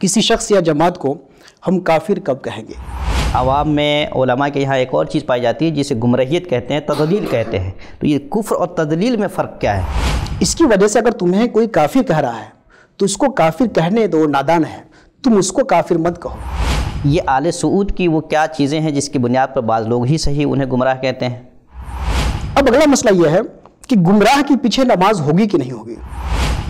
کسی شخص یا جماعت کو ہم کافر کب کہیں گے؟ عوام میں علماء کے یہاں ایک اور چیز پائی جاتی ہے جسے گمراہیت کہتے ہیں، تضلیل کہتے ہیں۔ تو یہ کفر اور تضلیل میں فرق کیا ہے؟ اس کی وجہ سے اگر تمہیں کوئی کافر کہہ رہا ہے تو اس کو کافر کہنے دو، نادان ہے، تم اس کو کافر مت کہو۔ یہ آل سعود کی وہ کیا چیزیں ہیں جس کی بنیاد پر بعض لوگ ہی صحیح انہیں گمراہ کہتے ہیں؟ اب اگلا مسئلہ یہ ہے کہ گمراہ کے پیچھے نماز ہوگی کہ نہیں ہوگی؟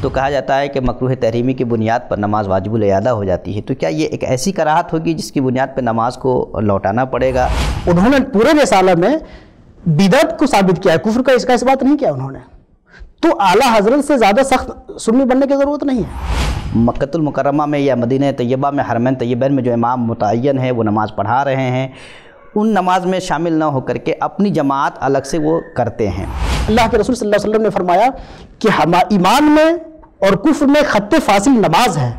تو کہا جاتا ہے کہ مکروہ تحریمی کی بنیاد پر نماز واجب الادا ہو جاتی ہے، تو کیا یہ ایک ایسی کراہت ہوگی جس کی بنیاد پر نماز کو لوٹانا پڑے گا؟ انہوں نے پورے رسالہ میں بدعت کو ثابت کیا ہے، کفر کا اس کا اثبات نہیں کیا انہوں نے۔ تو اعلیٰ حضرت سے زیادہ سخت سنی بننے کی ضرورت نہیں ہے۔ مکہ المکرمہ میں یا مدینہ طیبہ میں، حرمین طیبین میں جو امام متعین ہے وہ نماز پڑھا رہے ہیں، ان نماز میں شامل نہ ہو کر کے اپنی جماعت الگ سے وہ کرتے ہیں۔ اللہ کے رسول صلی اللہ علیہ وسلم نے فرمایا کہ ایمان میں اور کفر میں خط فاصل نماز ہے۔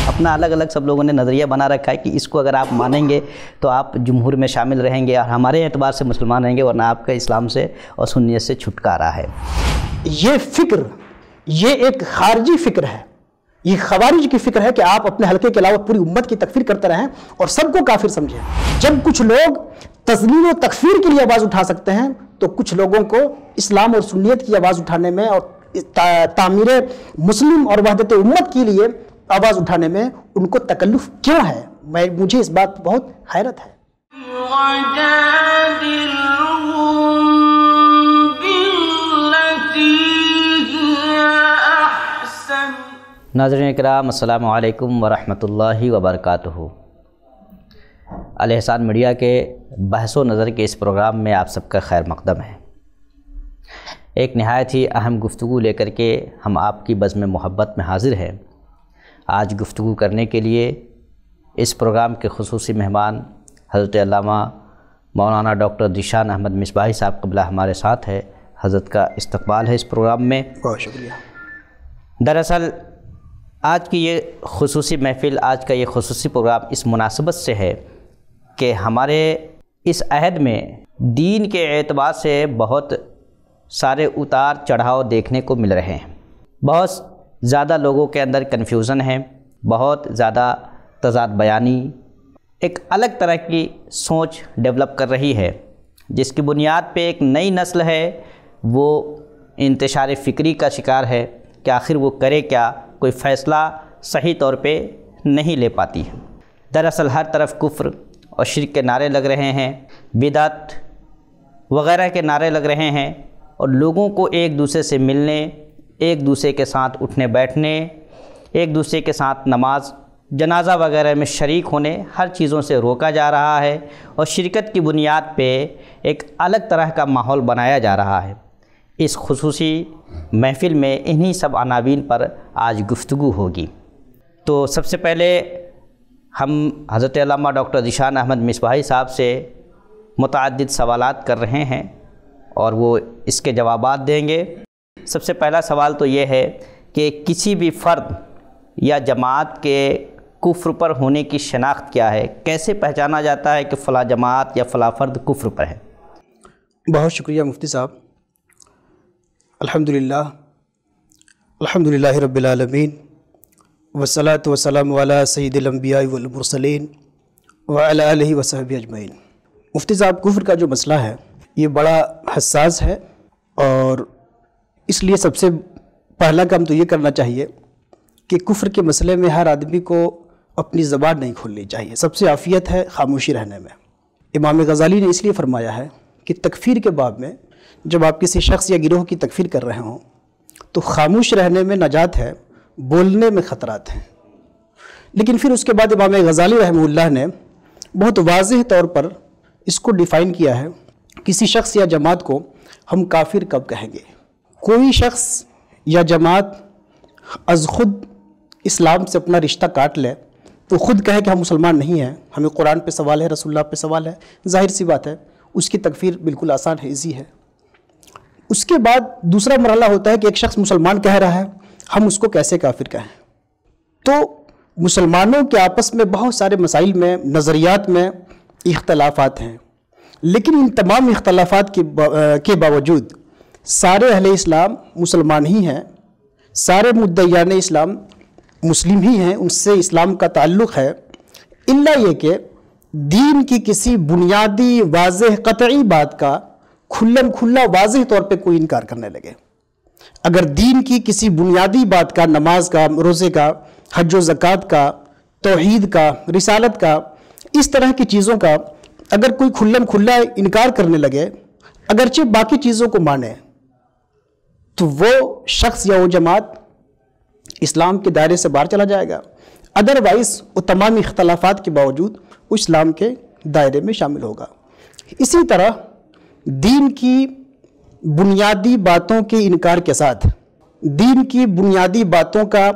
اپنا الگ الگ سب لوگوں نے نظریہ بنا رکھا ہے کہ اس کو اگر آپ مانیں گے تو آپ جمہور میں شامل رہیں گے اور ہمارے اعتبار سے مسلمان رہیں گے، ورنہ آپ کا اسلام سے اور سنیت سے چھٹکارا ہے۔ یہ فکر، یہ ایک خارجی فکر ہے، یہ خوارج کی فکر ہے کہ آپ اپنے حلقے کے علاوہ پوری امت کی تکفیر کرتے رہیں اور سب کو کافر سمجھیں۔ جب کچھ لوگ تضلیل و تکفیر کے لیے آواز اٹھا سکتے ہیں تو کچھ لوگوں کو اسلام اور سنیت کی آواز اٹھانے میں اور تعمیر مسلم اور وحدت امت کے لیے آواز اٹھانے میں ان کو تکلف کیوں ہے؟ مجھے اس بات بہت حیرت ہے۔ ناظرین کرام، السلام علیکم ورحمۃ اللہ وبرکاتہ۔ الاحسان میڈیا کے بحث و نظر کے اس پروگرام میں آپ سب کا خیر مقدم ہے۔ ایک نہایت ہی اہم گفتگو لے کر کے ہم آپ کی بزم محبت میں حاضر ہیں۔ آج گفتگو کرنے کے لیے اس پروگرام کے خصوصی مہمان حضرت علامہ مولانا ڈاکٹر ذیشان احمد مصباحی صاحب قبلہ ہمارے ساتھ ہے۔ حضرت کا استقبال ہے اس پروگرام میں۔ بہت شکریہ۔ دراصل آج کی یہ خصوصی محفل، آج کا یہ خصوصی پروگرام اس مناسبت سے ہے کہ ہمارے اس عہد میں دین کے اعتبار سے بہت سارے اتار چڑھاؤ دیکھنے کو مل رہے ہیں۔ بہت زیادہ لوگوں کے اندر کنفیوژن ہے، بہت زیادہ تضاد بیانی، ایک الگ طرح کی سوچ ڈیولپ کر رہی ہے، جس کی بنیاد پہ ایک نئی نسل ہے وہ انتشار فکری کا شکار ہے کہ آخر وہ کرے کیا، کوئی فیصلہ صحیح طور پہ نہیں لے پاتی ہے۔ دراصل ہر طرف کفر اور شرک کے نعرے لگ رہے ہیں، بدعت وغیرہ کے نعرے لگ رہے ہیں، اور لوگوں کو ایک دوسرے سے ملنے، ایک دوسرے کے ساتھ اٹھنے بیٹھنے، ایک دوسرے کے ساتھ نماز جنازہ وغیرہ میں شریک ہونے، ہر چیزوں سے روکا جا رہا ہے، اور شرکت کی بنیاد پہ ایک الگ طرح کا ماحول بنایا جا رہا ہے۔ اس خصوصی محفل میں انہی سب عناوین پر آج گفتگو ہوگی۔ تو سب سے پہلے ہم حضرت علامہ ڈاکٹر ذیشان احمد مصباحی صاحب سے متعدد سوالات کر رہے ہیں اور وہ اس کے جوابات دیں گے۔ سب سے پہلا سوال تو یہ ہے کہ کسی بھی فرد یا جماعت کے کفر پر ہونے کی شناخت کیا ہے؟ کیسے پہچانا جاتا ہے کہ فلاں جماعت یا فلاں فرد کفر پر ہے؟ بہت شکریہ مفتی صاحب۔ الحمدللہ رب العالمین، والصلاة والسلام علی سید الانبیاء والمرسلین وعلی آلہ وصحبہ اجمعین۔ مفتی صاحب، کفر کا جو مسئلہ ہے یہ بڑا حساس ہے، اور اس لیے سب سے پہلا کام تو یہ کرنا چاہیے کہ کفر کے مسئلے میں ہر آدمی کو اپنی زبان نہیں کھولنی چاہیے۔ سب سے عافیت ہے خاموشی رہنے میں۔ امام غزالی نے اس لیے فرمایا ہے کہ تکفیر کے باب میں جب آپ کسی شخص یا گروہ کی تکفیر کر رہے ہوں تو خاموش رہنے میں نجات ہے، بولنے میں خطرات ہیں۔ لیکن پھر اس کے بعد امام غزالی رحمہ اللہ نے بہت واضح طور پر اس کو ڈیفائن کیا ہے، کسی شخص یا جماعت کو ہم کافر کب کہیں گے؟ کوئی شخص یا جماعت از خود اسلام سے اپنا رشتہ کاٹ لے تو خود کہے کہ ہم مسلمان نہیں ہیں، ہمیں قرآن پہ سوال ہے، رسول اللہ پہ سوال ہے، ظاہر سی بات ہے اس کی تکفیر بالکل آسان ہے، ایزی ہے۔ اس کے بعد دوسرا مرحلہ ہوتا ہے کہ ایک شخص مسلمان کہہ رہا ہے، ہم اس کو کیسے کافر کہیں؟ تو مسلمانوں کے آپس میں بہت سارے مسائل میں، نظریات میں اختلافات ہیں، لیکن ان تمام اختلافات کے باوجود سارے اہل اسلام مسلمان ہی ہیں، سارے مدعیان اسلام مسلم ہی ہیں، ان سے اسلام کا تعلق ہے، الا یہ کہ دین کی کسی بنیادی واضح قطعی بات کا کھلم کھلا واضح طور پہ کوئی انکار کرنے لگے۔ اگر دین کی کسی بنیادی بات کا، نماز کا، روزے کا، حج و زکوٰۃ کا، توحید کا، رسالت کا، اس طرح کی چیزوں کا اگر کوئی کھلم کھلا انکار کرنے لگے، اگرچہ باقی چیزوں کو مانے، تو وہ شخص یا وہ جماعت اسلام کے دائرے سے باہر چلا جائے گا۔ ادروائز وہ تمام اختلافات کے باوجود وہ اسلام کے دائرے میں شامل ہوگا۔ اسی طرح دین کی بنیادی باتوں کے انکار کے ساتھ دین کی بنیادی باتوں کا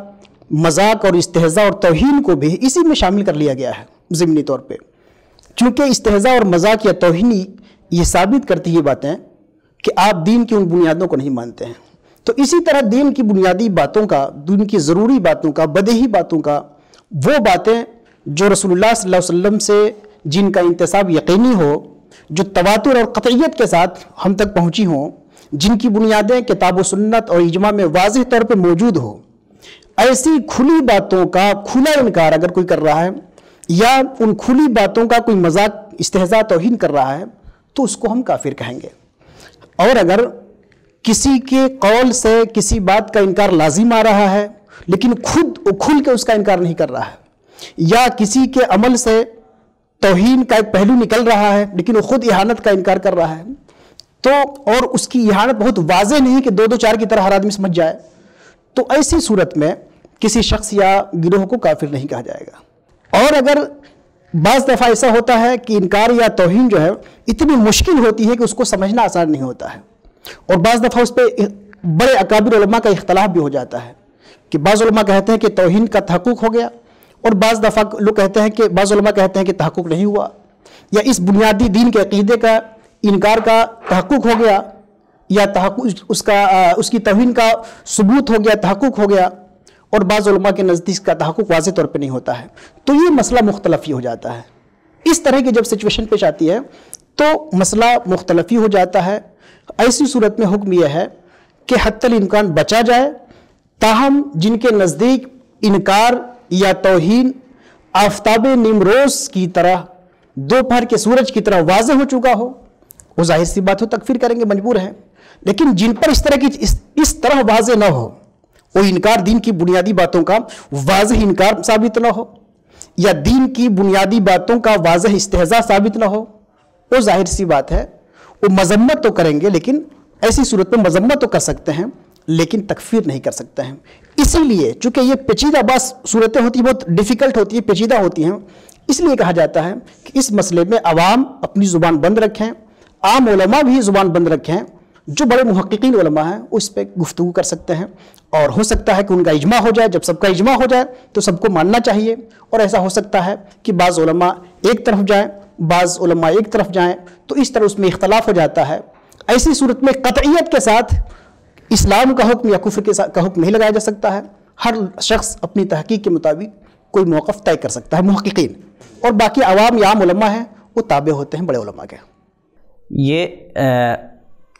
مذاق اور استہزاء اور توہین کو بھی اسی میں شامل کر لیا گیا ہے ضمنی طور پہ، چونکہ استہزاء اور مذاق یا توہینی یہ ثابت کرتی یہ باتیں کہ آپ دین کی ان بنیادوں کو نہیں مانتے ہیں۔ تو اسی طرح دین کی بنیادی باتوں کا، دین کی ضروری باتوں کا، بدیہی باتوں کا، وہ باتیں جو رسول اللہ صلی اللہ علیہ وسلم سے جن کا انتساب یقینی ہو، جو تواتر اور قطعیت کے ساتھ ہم تک پہنچی ہوں، جن کی بنیادیں کتاب و سنت اور اجماع میں واضح طور پہ موجود ہو، ایسی کھلی باتوں کا کھلا انکار اگر کوئی کر رہا ہے یا ان کھلی باتوں کا کوئی مذاق، استہزاء، توہین کر رہا ہے تو اس کو ہم کافر کہیں گے۔ اور اگر کسی کے قول سے کسی بات کا انکار لازم آ رہا ہے لیکن خود کھل کے اس کا انکار نہیں کر رہا ہے، یا کسی کے عمل سے توہین کا ایک پہلو نکل رہا ہے لیکن وہ خود اہانت کا انکار کر رہا ہے، تو اور اس کی اہانت بہت واضح نہیں کہ دو دو چار کی طرح ہر آدمی سمجھ جائے، تو ایسی صورت میں کسی شخص یا گروہ کو کافر نہیں کہا جائے گا۔ اور اگر بعض دفعہ ایسا ہوتا ہے کہ انکار یا توہین جو ہے اتنی مشکل ہوتی ہے کہ اس کو سمجھنا آسان نہیں ہوتا ہے، اور بعض دفعہ اس پہ بڑے اکابر علماء کا اختلاف بھی ہو جاتا ہے کہ بعض علماء کہتے ہیں کہ توہین کا تحقق ہو گیا، اور بعض دفعہ لوگ کہتے ہیں کہ بعض علماء کہتے ہیں کہ تحقق نہیں ہوا، یا اس بنیادی دین کے عقیدے کا انکار کا تحقق ہو گیا، یا تحقق اس کی توہین کا ثبوت ہو گیا، تحقق ہو گیا، اور بعض علماء کے نزدیک کا تحقق واضح طور پہ نہیں ہوتا ہے، تو یہ مسئلہ مختلف ہی ہو جاتا ہے۔ اس طرح کی جب سچویشن پیش آتی ہے تو مسئلہ مختلف ہی ہو جاتا ہے۔ ایسی صورت میں حکم یہ ہے کہ حتی الامکان بچا جائے، تاہم جن کے نزدیک انکار یا توہین آفتاب نیمروز کی طرح، دوپہر کے سورج کی طرح واضح ہو چکا ہو، وہ ظاہر سی بات ہو تکفیر کریں گے، مجبور ہیں۔ لیکن جن پر اس طرح واضح نہ ہو، وہ انکار دین کی بنیادی باتوں کا واضح انکار ثابت نہ ہو، یا دین کی بنیادی باتوں کا واضح استہزاء ثابت نہ ہو، وہ ظاہر سی بات ہے وہ مذمت تو کریں گے، لیکن ایسی صورت میں مذمت تو کر سکتے ہیں لیکن تکفیر نہیں کر سکتے ہیں۔ اسی لیے چونکہ یہ پیچیدہ بعض صورتیں ہوتی ہیں، بہت ڈیفیکلٹ ہوتی ہیں، پیچیدہ ہوتی ہیں، اس لیے کہا جاتا ہے کہ اس مسئلے میں عوام اپنی زبان بند رکھیں، عام علماء بھی زبان بند رکھیں، جو بڑے محققین علماء ہیں اس پہ گفتگو کر سکتے ہیں، اور ہو سکتا ہے کہ ان کا اجماع ہو جائے۔ جب سب کا اجماع ہو جائے تو سب کو ماننا چاہیے، اور ایسا ہو سکتا ہے کہ بعض علماء ایک طرف جائیں، بعض علماء ایک طرف جائیں، تو اس طرح اس میں اختلاف ہو جاتا ہے۔ ایسی صورت میں قطعیت کے ساتھ اسلام کا حکم یا کفر کا حکم نہیں لگایا جا سکتا ہے۔ ہر شخص اپنی تحقیق کے مطابق کوئی موقف طے کر سکتا ہے، محققین، اور باقی عوام یا عام علماء ہیں وہ تابع ہوتے ہیں بڑے علماء کے۔ یہ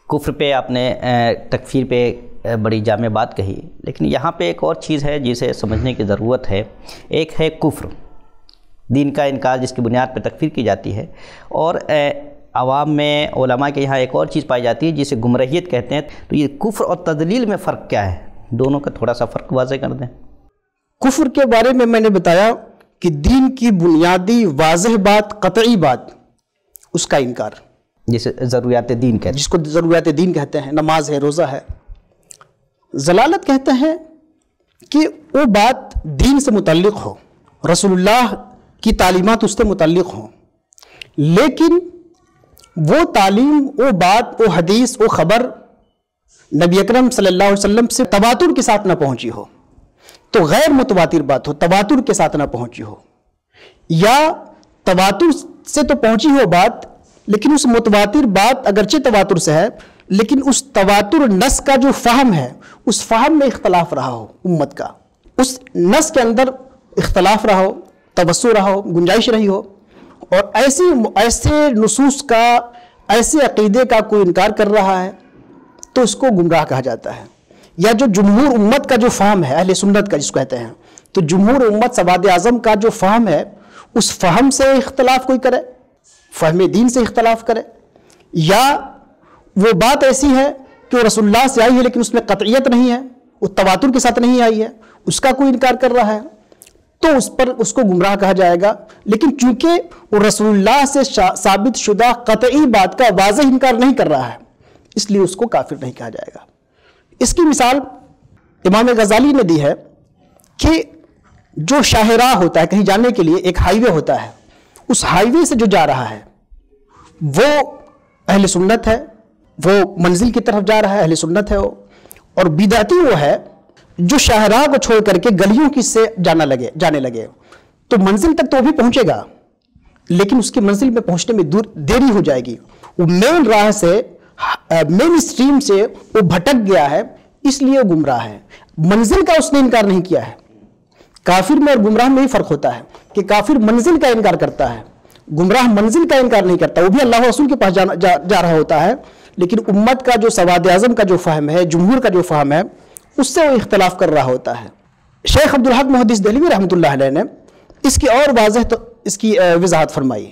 کفر پہ آپ نے تکفیر پہ بڑی جامع بات کہی، لیکن یہاں پہ ایک اور چیز ہے جسے سمجھنے کی ضرورت ہے۔ ایک ہے کفر، دین کا انکار جس کی بنیاد پہ تکفیر کی جاتی ہے، اور عوام میں علماء کے یہاں ایک اور چیز پائی جاتی ہے جسے گمراہیت کہتے ہیں۔ تو یہ کفر اور تضلیل میں فرق کیا ہے؟ دونوں کا تھوڑا سا فرق واضح کر دیں۔ کفر کے بارے میں نے بتایا کہ دین کی بنیادی واضح بات، قطعی بات، اس کا انکار، جسے ضروریات دین کہتے ہیں، جس کو ضروریات دین کہتے ہیں، نماز ہے، روزہ ہے۔ ضلالت کہتے ہیں کہ وہ بات دین سے متعلق ہو، رسول اللہ کی تعلیمات اس سے متعلق ہوں، لیکن وہ تعلیم، وہ بات، وہ حدیث، وہ خبر نبی اکرم صلی اللہ علیہ وسلم سے تواتر کے ساتھ نہ پہنچی ہو، تو غیر متواتر بات ہو، تواتر کے ساتھ نہ پہنچی ہو، یا تواتر سے تو پہنچی ہو بات لیکن اس متواتر بات اگرچہ تواتر سے ہے لیکن اس تواتر نص کا جو فہم ہے اس فہم میں اختلاف رہا ہو، امت کا اس نص کے اندر اختلاف رہا ہو، توسع رہا ہو، گنجائش رہی ہو، اور ایسے نصوص کا، ایسے عقیدے کا کوئی انکار کر رہا ہے تو اس کو گمراہ کہا جاتا ہے۔ یا جو جمہور امت کا جو فہم ہے، اہل سنت کا جس کو کہتے ہیں، تو جمہور امت سواد اعظم کا جو فہم ہے اس فہم سے اختلاف کوئی کرے، فہم دین سے اختلاف کرے، یا وہ بات ایسی ہے کہ وہ رسول اللہ سے آئی ہے لیکن اس میں قطعیت نہیں ہے، وہ تواتر کے ساتھ نہیں آئی ہے، اس کا کوئی انکار کر رہا ہے، تو اس کو گمراہ کہا جائے گا۔ لیکن چونکہ وہ رسول اللہ سے ثابت شدہ قطعی بات کا واضح انکار نہیں کر رہا ہے، اس لیے اس کو کافر نہیں کہا جائے گا۔ اس کی مثال امام غزالی نے دی ہے کہ جو شاہراہ ہوتا ہے، کہیں جانے کے لیے ایک ہائی وے ہوتا ہے، اس ہائی وے سے جو جا رہا ہے وہ اہل سنت ہے، وہ منزل کی طرف جا رہا ہے، اہل سنت ہے وہ، اور بدعتی وہ ہے جو شاہراہ کو چھوڑ کر کے گلیوں کی سے جانے لگے، تو منزل تک تو وہ بھی پہنچے گا لیکن اس کی منزل میں پہنچنے میں دیری ہو جائے گی، وہ مین راہ سے، مین اسٹریم سے وہ بھٹک گیا ہے، اس لیے وہ گمراہ ہے۔ منزل کا اس نے انکار نہیں کیا ہے۔ کافر میں اور گمراہ میں ہی فرق ہوتا ہے کہ کافر منزل کا انکار کرتا ہے، گمراہ منزل کا انکار نہیں کرتا، وہ بھی اللہ رسول کے پاس جا رہا ہوتا ہے، لیکن امت کا جو سواد اعظم کا جو فہم ہے، جمہور کا جو فہم ہے، اس سے وہ اختلاف کر رہا ہوتا ہے۔ شیخ عبدالحق محدث دہلوی رحمۃ اللہ علیہ نے اس کی اور واضح تو اس کی وضاحت فرمائی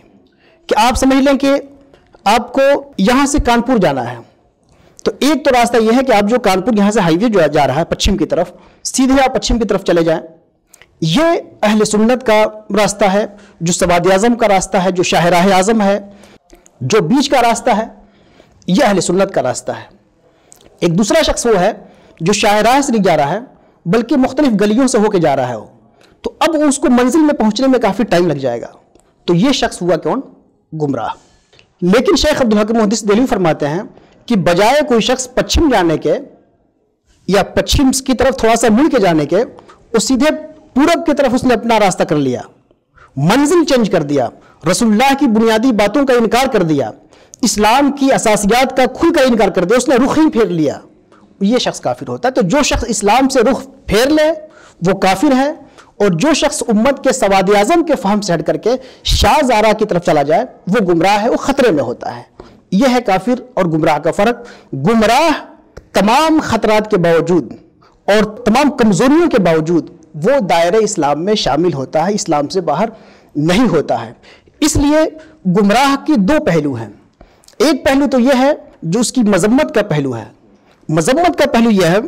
کہ آپ سمجھ لیں کہ آپ کو یہاں سے کانپور جانا ہے، تو ایک تو راستہ یہ ہے کہ آپ جو کانپور یہاں سے ہائی وے جو جا رہا ہے پچھم کی طرف، سیدھے آپ پچھم کی طرف چلے جائیں، یہ اہل سنت کا راستہ ہے، جو سواد اعظم کا راستہ ہے، جو شاہراہ اعظم ہے، جو بیچ کا راستہ ہے، یہ اہل سنت کا راستہ ہے۔ ایک دوسرا شخص وہ ہے جو شاہراہ سے نہیں جا رہا ہے بلکہ مختلف گلیوں سے ہو کے جا رہا ہے، تو اب اس کو منزل میں پہنچنے میں کافی ٹائم لگ جائے گا، تو یہ شخص ہوا کون؟ گمراہ۔ لیکن شیخ عبدالحق محدث دہلوی فرماتے ہیں کہ بجائے کوئی شخص پچھم جانے کے یا پچھم کی طرف تھوڑا سا مڑ کے جانے کے، وہ سیدھے پورب کی طرف اس نے اپنا راستہ کر لیا، منزل چینج کر دیا، رسول اللہ کی بنیادی باتوں کا انکار کر دیا، اسلام کی اساسیات کا کھل کر انکار کر دیا، اس نے رخ ہی پھیر لیا، یہ شخص کافر ہوتا ہے۔ تو جو شخص اسلام سے رخ پھیر لے وہ کافر ہے، اور جو شخص امت کے سواد اعظم کے فہم سے ہٹ کر کے شاذ آراء کی طرف چلا جائے وہ گمراہ ہے، وہ خطرے میں ہوتا ہے۔ یہ ہے کافر اور گمراہ کا فرق۔ گمراہ تمام خطرات کے باوجود اور تمام کمزوریوں کے باوجود وہ دائرہ اسلام میں شامل ہوتا ہے، اسلام سے باہر نہیں ہوتا ہے۔ اس لیے گمراہ کے دو پہلو ہیں۔ ایک پہلو تو یہ ہے جو اس کی مذمت کا پہلو ہے۔ مذمت کا پہلو یہ ہے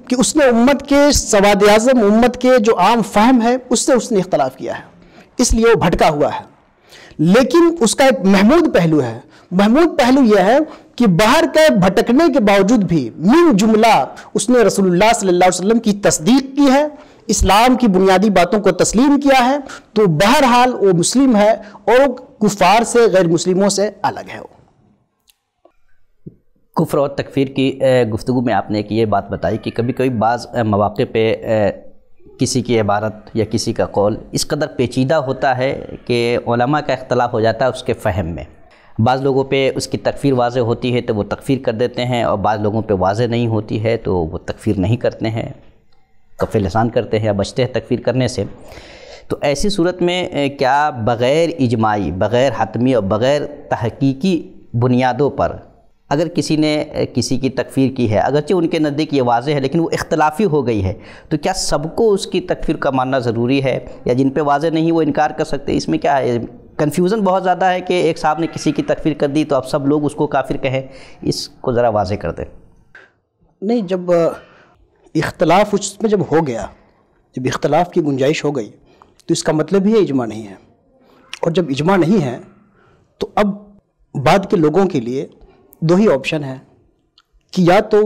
کہ اس نے امت کے سواد اعظم، امت کے جو عام فہم ہے اس سے اس نے اختلاف کیا ہے، اس لیے وہ بھٹکا ہوا ہے۔ لیکن اس کا ایک محمود پہلو ہے۔ محمود پہلو یہ ہے کہ باہر کے بھٹکنے کے باوجود بھی من جملہ اس نے رسول اللہ صلی اللہ علیہ وسلم کی تصدیق کی ہے، اسلام کی بنیادی باتوں کو تسلیم کیا ہے، تو بہرحال وہ مسلم ہے اور کفار سے، غیر مسلموں سے الگ ہے۔ کفر اور تکفیر کی گفتگو میں آپ نے ایک یہ بات بتائی کہ کبھی کبھی بعض مواقع پہ کسی کی عبارت یا کسی کا قول اس قدر پیچیدہ ہوتا ہے کہ علماء کا اختلاف ہو جاتا ہے اس کے فہم میں۔ بعض لوگوں پہ اس کی تکفیر واضح ہوتی ہے تو وہ تکفیر کر دیتے ہیں، اور بعض لوگوں پہ واضح نہیں ہوتی ہے تو وہ تکفیر نہیں کرتے ہیں، کف لسان کرتے ہیں یا بچتے ہیں تکفیر کرنے سے۔ تو ایسی صورت میں کیا بغیر اجماعی، بغیر حتمی اور بغیر تحقیقی بنیادوں پر اگر کسی نے کسی کی تکفیر کی ہے، اگرچہ ان کے نزدیک یہ واضح ہے لیکن وہ اختلافی ہو گئی ہے، تو کیا سب کو اس کی تکفیر کا ماننا ضروری ہے، یا جن پہ واضح نہیں وہ انکار کر سکتے؟ اس میں کیا ہے؟ کنفیوژن بہت زیادہ ہے کہ ایک صاحب نے کسی کی تکفیر کر دی تو اب سب لوگ اس کو کافر کہیں، اس کو ذرا واضح کر دیں۔ نہیں، جب اختلاف اس میں جب ہو گیا، جب اختلاف کی گنجائش ہو گئی تو اس کا مطلب ہی اجماع نہیں ہے، اور جب اجماع نہیں ہے تو اب بعد کے لوگوں کے لیے دو ہی آپشن ہے کہ یا تو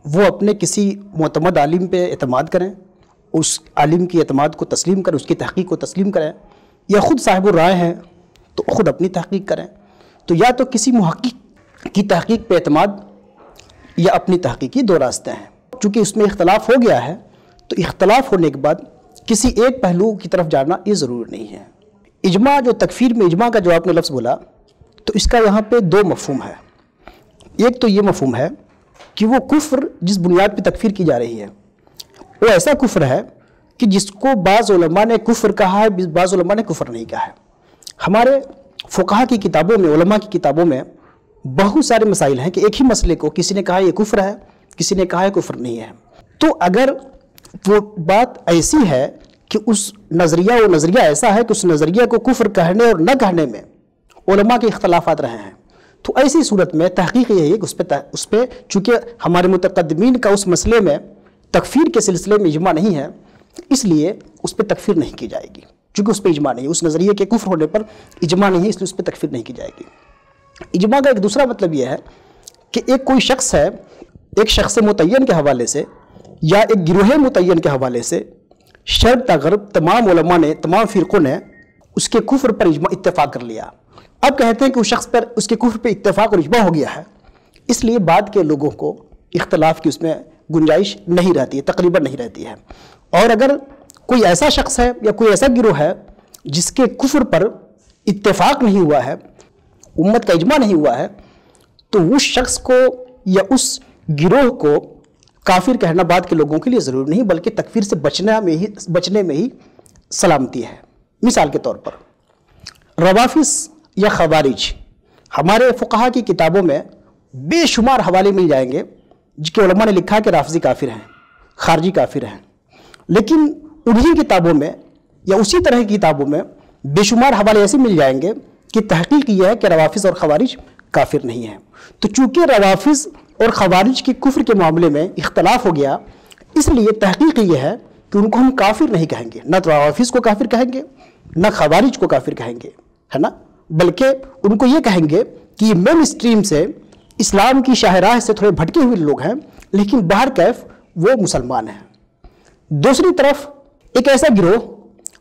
وہ اپنے کسی معتمد عالم پہ اعتماد کریں، اس عالم کی اعتماد کو تسلیم کریں، اس کی تحقیق کو تسلیم کریں، یا خود صاحب الرائے ہیں تو خود اپنی تحقیق کریں۔ تو یا تو کسی محقق کی تحقیق پہ اعتماد یا اپنی تحقیقی دو راستے ہیں۔ چونکہ اس میں اختلاف ہو گیا ہے تو اختلاف ہونے کے بعد کسی ایک پہلو کی طرف جانا یہ ضروری نہیں ہے۔ اجماع، جو تکفیر میں اجماع کا جو آپ نے لفظ بولا، تو اس کا یہاں پہ دو مفہوم ہے۔ ایک تو یہ مفہوم ہے کہ وہ کفر جس بنیاد پہ تکفیر کی جا رہی ہے وہ ایسا کفر ہے کہ جس کو بعض علماء نے کفر کہا ہے، بعض علماء نے کفر نہیں کہا ہے۔ ہمارے فقہا کی کتابوں میں، علماء کی کتابوں میں بہت سارے مسائل ہیں کہ ایک ہی مسئلے کو کسی نے کہا یہ کفر ہے، کسی نے کہا ہے کفر نہیں ہے۔ تو اگر وہ بات ایسی ہے کہ اس نظریہ وہ نظریہ ایسا ہے کہ اس نظریہ کو کفر کہنے اور نہ کہنے میں علماء کے اختلافات رہے ہیں. تو ایسی صورت میں تحقیق یہ ہے کہ اس پہ چونکہ ہمارے متقدمین کا اس مسئلے میں تکفیر کے سلسلے میں اجماع نہیں ہے، اس لیے اس پہ تکفیر نہیں کی جائے گی. چونکہ اس پہ اجماع نہیں ہے، اس نظریے کے کفر ہونے پر اجماع نہیں ہے، اس لیے اس پہ تکفیر نہیں کی جائے گی. اجماع کا ایک دوسرا مطلب یہ ہے کہ ایک کوئی شخص ہے، ایک شخص متعین کے حوالے سے یا ایک گروہ متعین کے حوالے سے شرق تا غرب تمام علماء نے، تمام فرقوں نے اس کے کفر پر اتفاق کر لیا. اب کہتے ہیں کہ اس شخص پر اس کے کفر پہ اتفاق اور اجماع ہو گیا ہے، اس لیے بعد کے لوگوں کو اختلاف کی اس میں گنجائش نہیں رہتی ہے، تقریباً نہیں رہتی ہے. اور اگر کوئی ایسا شخص ہے یا کوئی ایسا گروہ ہے جس کے کفر پر اتفاق نہیں ہوا ہے، امت کا اجماع نہیں ہوا ہے، تو اس شخص کو یا اس گروہ کو کافر کہنا بعد کے لوگوں کے لیے ضروری نہیں، بلکہ تکفیر سے بچنے میں ہی سلامتی ہے. مثال کے طور پر روافض یا خوارج، ہمارے فقہا کی کتابوں میں بے شمار حوالے مل جائیں گے جس کے علماء نے لکھا کہ رافضی کافر ہیں، خارجی کافر ہیں، لیکن انہی کتابوں میں یا اسی طرح کی کتابوں میں بے شمار حوالے ایسے مل جائیں گے کہ تحقیق یہ ہے کہ روافض اور خوارج کافر نہیں ہیں. تو چونکہ روافض اور خوارج کی کفر کے معاملے میں اختلاف ہو گیا، اس لیے تحقیق یہ ہے کہ ان کو ہم کافر نہیں کہیں گے، نہ روافض کو کافر کہیں گے نہ خوارج کو کافر کہیں گے، ہے نا، بلکہ ان کو یہ کہیں گے کہ یہ مین اسٹریم سے اسلام کی شاہراہ سے تھوڑے بھٹکے ہوئے لوگ ہیں، لیکن باہر کیف وہ مسلمان ہیں. دوسری طرف ایک ایسا گروہ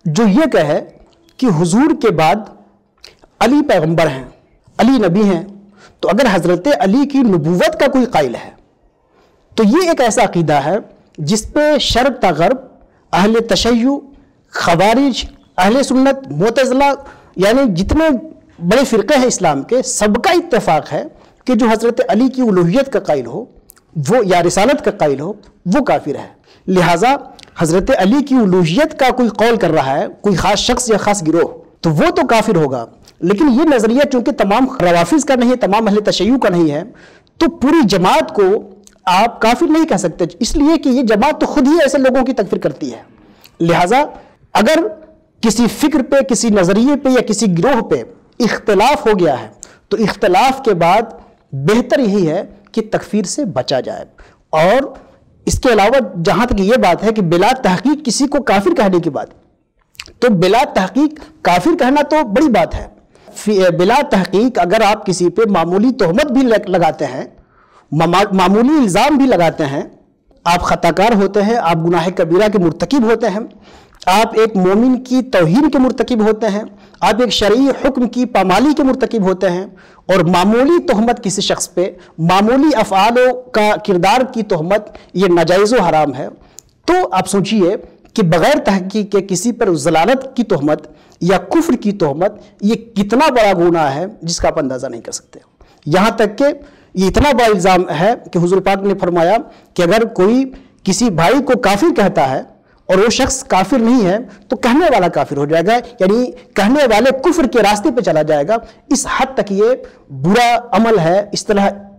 جو یہ کہے کہ حضور کے بعد علی پیغمبر ہیں، علی نبی ہیں، تو اگر حضرت علی کی نبوت کا کوئی قائل ہے تو یہ ایک ایسا عقیدہ ہے جس پہ شرق تا غرب، اہل تشیع، خوارج، اہل سنت، معتزلہ، یعنی جتنے بڑے فرقے ہیں اسلام کے، سب کا اتفاق ہے کہ جو حضرت علی کی الوہیت کا قائل ہو وہ یا رسالت کا قائل ہو وہ کافر ہے. لہٰذا حضرت علی کی الوہیت کا کوئی قول کر رہا ہے کوئی خاص شخص یا خاص گروہ تو وہ تو کافر ہوگا. لیکن یہ نظریہ چونکہ تمام روافض کا نہیں ہے، تمام اہل تشیع کا نہیں ہے، تو پوری جماعت کو آپ کافر نہیں کہہ سکتے، اس لیے کہ یہ جماعت تو خود ہی ایسے لوگوں کی تکفیر کرتی ہے. لہٰذا اگر کسی فکر پہ، کسی نظریے پہ یا کسی گروہ پہ اختلاف ہو گیا ہے تو اختلاف کے بعد بہتر یہی ہے کہ تکفیر سے بچا جائے. اور اس کے علاوہ جہاں تک یہ بات ہے کہ بلا تحقیق کسی کو کافر کہنے کی بات، تو بلا تحقیق کافر کہنا تو بڑی بات ہے. بلا تحقیق اگر آپ کسی پہ معمولی تہمت بھی لگاتے ہیں، معمولی الزام بھی لگاتے ہیں، آپ خطا کار ہوتے ہیں، آپ گناہ کبیرہ کے مرتکب ہوتے ہیں، آپ ایک مومن کی توہین کے مرتکب ہوتے ہیں، آپ ایک شرعی حکم کی پامالی کے مرتکب ہوتے ہیں، اور معمولی تہمت کسی شخص پہ، معمولی افعال کا کردار کی تہمت یہ ناجائز و حرام ہے، تو آپ سوچئے کہ بغیر تحقیق کے کسی پر ضلالت کی تہمت یا کفر کی تہمت یہ کتنا بڑا گناہ ہے جس کا آپ اندازہ نہیں کر سکتے. یہاں تک کہ یہ اتنا بڑا الزام ہے کہ حضور پاک نے فرمایا کہ اگر کوئی کسی بھائی کو کافر کہتا ہے اور وہ شخص کافر نہیں ہے تو کہنے والا کافر ہو جائے گا، یعنی کہنے والے کفر کے راستے پہ چلا جائے گا. اس حد تک یہ برا عمل ہے،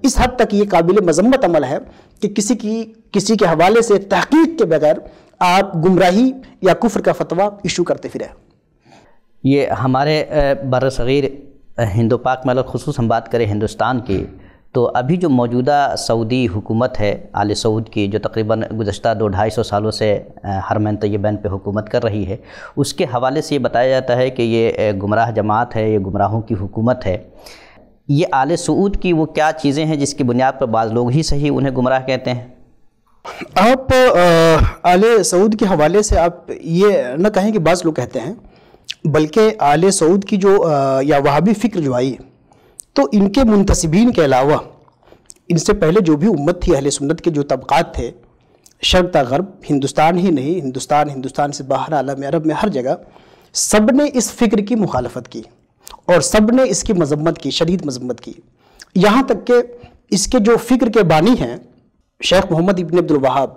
اس حد تک یہ قابل مذمت عمل ہے کہ کسی کے حوالے سے تحقیق کے بغیر آپ گمراہی یا کفر کا فتویٰ ایشو کرتے پھرے. یہ ہمارے برصغیر ہند و پاک میں خصوص ہم بات کریں ہندوستان کی، تو ابھی جو موجودہ سعودی حکومت ہے آل سعود کی، جو تقریباً گزشتہ 200-250 سالوں سے حرمین طیبین پہ حکومت کر رہی ہے، اس کے حوالے سے یہ بتایا جاتا ہے کہ یہ گمراہ جماعت ہے، یہ گمراہوں کی حکومت ہے. یہ آل سعود کی وہ کیا چیزیں ہیں جس کی بنیاد پر بعض لوگ ہی صحیح انہیں گمراہ کہتے ہیں؟ آپ آل سعود کے حوالے سے آپ یہ نہ کہیں کہ بعض لوگ کہتے ہیں، بلکہ آل سعود کی جو یا وہابی فکر جو آئی تو ان کے منتسبین کے علاوہ ان سے پہلے جو بھی امت تھی اہل سنت کے جو طبقات تھے شرق تا غرب، ہندوستان ہی نہیں، ہندوستان سے باہر عالم عرب میں ہر جگہ سب نے اس فکر کی مخالفت کی اور سب نے اس کی مذمت کی، شدید مذمت کی. یہاں تک کہ اس کے جو فکر کے بانی ہیں شیخ محمد ابن عبد الوہاب،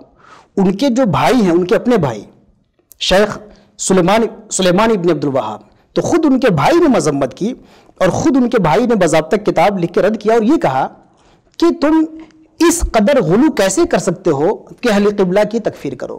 ان کے جو بھائی ہیں، ان کے اپنے بھائی شیخ سلیمان ابن عبد الوہاب، تو خود ان کے بھائی نے مذمت کی اور خود ان کے بھائی نے باضابطہ کتاب لکھ کے رد کیا اور یہ کہا کہ تم اس قدر غلو کیسے کر سکتے ہو کہ اہل قبلہ کی تکفیر کرو.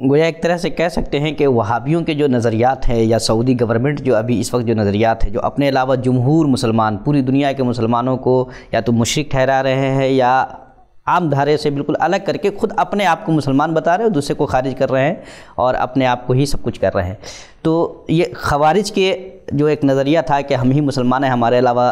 گویا ایک طرح سے کہہ سکتے ہیں کہ وہابیوں کے جو نظریات ہیں یا سعودی گورنمنٹ جو ابھی اس وقت جو نظریات ہیں، جو اپنے علاوہ جمہور مسلمان پوری دنیا کے مسلمانوں کو یا تو مشرک ٹھہرا رہے ہیں یا عام دھارے سے بالکل الگ کر کے خود اپنے آپ کو مسلمان بتا رہے ہیں اور دوسرے کو خارج کر رہے ہیں اور اپنے آپ کو ہی سب کچھ کر رہے ہیں، تو یہ خوارج کے جو ایک نظریہ تھا کہ ہم ہی مسلمان ہیں، ہمارے علاوہ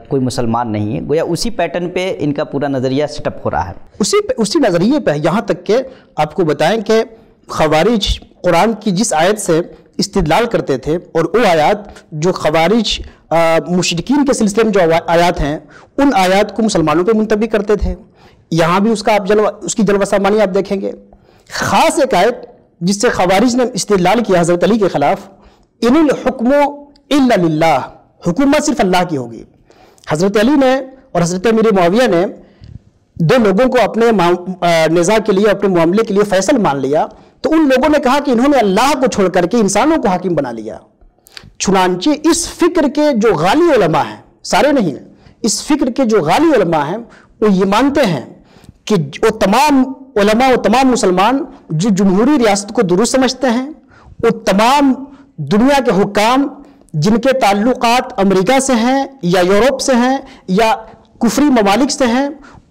کوئی مسلمان نہیں ہے، گویا اسی پیٹرن پہ ان کا پورا نظریہ سیٹ اپ ہو رہا ہے، اسی نظریے پہ، یہاں تک کہ آپ کو بتائیں کہ خوارج قرآن کی جس آیت سے استدلال کرتے تھے، اور وہ آیات جو خوارج مشرکین کے سلسلے میں جو آیات ہیں ان آیات کو مسلمانوں پہ منطبق کرتے تھے، یہاں بھی اس کی جلوہ سامانی آپ دیکھیں گے۔ خاص ایک آیت جس سے خوارج نے استدلال کیا حضرت علی کے خلاف، ان الحکم الا للہ، حکومت صرف اللہ کی ہوگی۔ حضرت علی نے اور حضرت امیر معاویہ نے دو لوگوں کو اپنے نزاع کے لیے، اپنے معاملے کے لیے فیصل مان لیا، تو ان لوگوں نے کہا کہ انہوں نے اللہ کو چھوڑ کر کے انسانوں کو حاکم بنا لیا۔ چنانچہ اس فکر کے جو غالی علماء ہیں، سارے نہیں، اس فکر کے جو غالی علماء ہیں وہ یہ مانتے ہیں کہ وہ تمام علماء و تمام مسلمان جو جمہوری ریاست کو درست سمجھتے ہیں، وہ تمام دنیا کے حکام جن کے تعلقات امریکہ سے ہیں یا یورپ سے ہیں یا کفری ممالک سے ہیں،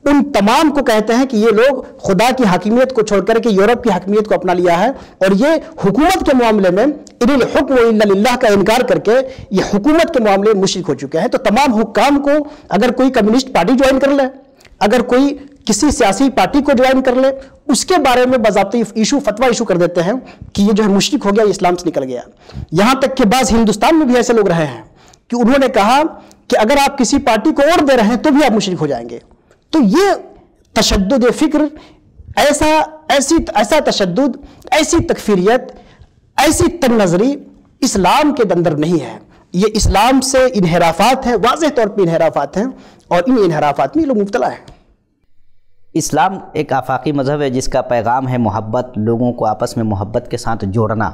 ان تمام کو کہتے ہیں کہ یہ لوگ خدا کی حاکمیت کو چھوڑ کر کے یورپ کی حاکمیت کو اپنا لیا ہے، اور یہ حکومت کے معاملے میں ان الحکم الا للہ کا انکار کر کے یہ حکومت کے معاملے میں مشرک ہو چکے ہیں۔ تو تمام حکام کو اگر کوئی کمیونسٹ پارٹی جوائن کر لے، اگر کوئی کسی سیاسی پارٹی کو جوائن کر لے، اس کے بارے میں باضابطہ فتویٰ ایشو کر دیتے ہیں کہ یہ جو ہے مشرک ہو گیا، یہ اسلام سے نکل گیا۔ یہاں تک کہ بعض ہندوستان میں بھی ایسے لوگ رہے ہیں کہ انہوں نے کہا کہ اگر آپ کسی پارٹی کو اور دے رہے ہیں تو بھی آپ مشرک ہو جائیں گے۔ تو یہ تشدد فکر، ایسا تشدد، ایسی تکفیریت، ایسی تنگ نظری اسلام کے اندر نہیں ہے۔ یہ اسلام سے انحرافات ہیں، واضح طور پہ انحرافات ہیں، اور ان انحرافات میں یہ لوگ مبتلا ہیں۔ اسلام ایک آفاقی مذہب ہے جس کا پیغام ہے محبت، لوگوں کو آپس میں محبت کے ساتھ جوڑنا،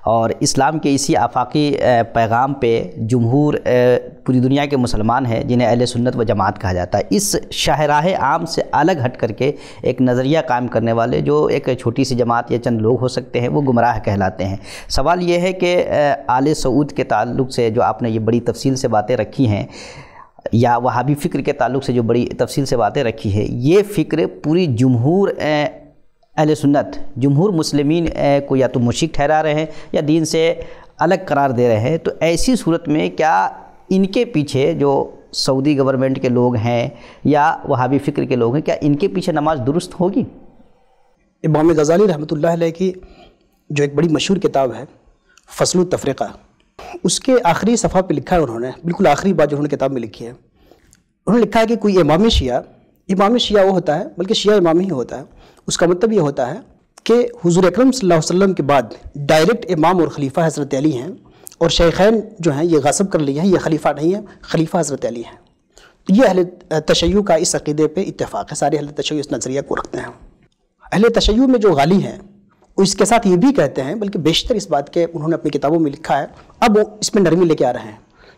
اور اسلام کے اسی آفاقی پیغام پہ جمہور پوری دنیا کے مسلمان ہیں جنہیں اہل سنت و جماعت کہا جاتا ہے۔ اس شاہراہ عام سے الگ ہٹ کر کے ایک نظریہ قائم کرنے والے جو ایک چھوٹی سی جماعت یا چند لوگ ہو سکتے ہیں، وہ گمراہ کہلاتے ہیں۔ سوال یہ ہے کہ آل سعود کے تعلق سے جو آپ نے یہ بڑی تفصیل سے باتیں رکھی ہیں، یا وہابی فکر کے تعلق سے جو بڑی تفصیل سے باتیں رکھی ہے، یہ فکر پوری جمہور اہل سنت، جمہور مسلمین کو یا تو مشرک ٹھہرا رہے ہیں یا دین سے الگ قرار دے رہے ہیں، تو ایسی صورت میں کیا ان کے پیچھے جو سعودی گورنمنٹ کے لوگ ہیں یا وہابی فکر کے لوگ ہیں، کیا ان کے پیچھے نماز درست ہوگی؟ امام غزالی رحمۃ اللہ علیہ کی جو ایک بڑی مشہور کتاب ہے فصل التفریقہ، اس کے آخری صفحہ پہ لکھا ہے، انہوں نے بالکل آخری بات جو انہوں نے کتاب میں لکھی ہے، انہوں نے لکھا ہے کہ کوئی امام شیعہ وہ ہوتا ہے، بلکہ شیعہ امام ہی ہوتا ہے، اس کا مطلب یہ ہوتا ہے کہ حضور اکرم صلی اللہ علیہ وسلم کے بعد ڈائریکٹ امام اور خلیفہ حضرت علی ہیں، اور شیخین جو ہیں یہ غصب کر لیے ہیں، یہ خلیفہ نہیں ہے، خلیفہ حضرت علی ہیں۔ یہ اہل تشیع کا اس عقیدے پہ اتفاق ہے، سارے اہل تشیع اس نظریہ کو رکھتے ہیں۔ اہل تشیع میں جو غالی ہیں وہ اس کے ساتھ یہ بھی کہتے ہیں، بلکہ بیشتر اس بات کے انہوں نے اپنی کتابوں میں لکھا ہے، اب وہ اس میں نرمی لے کے آ رہے ہیں،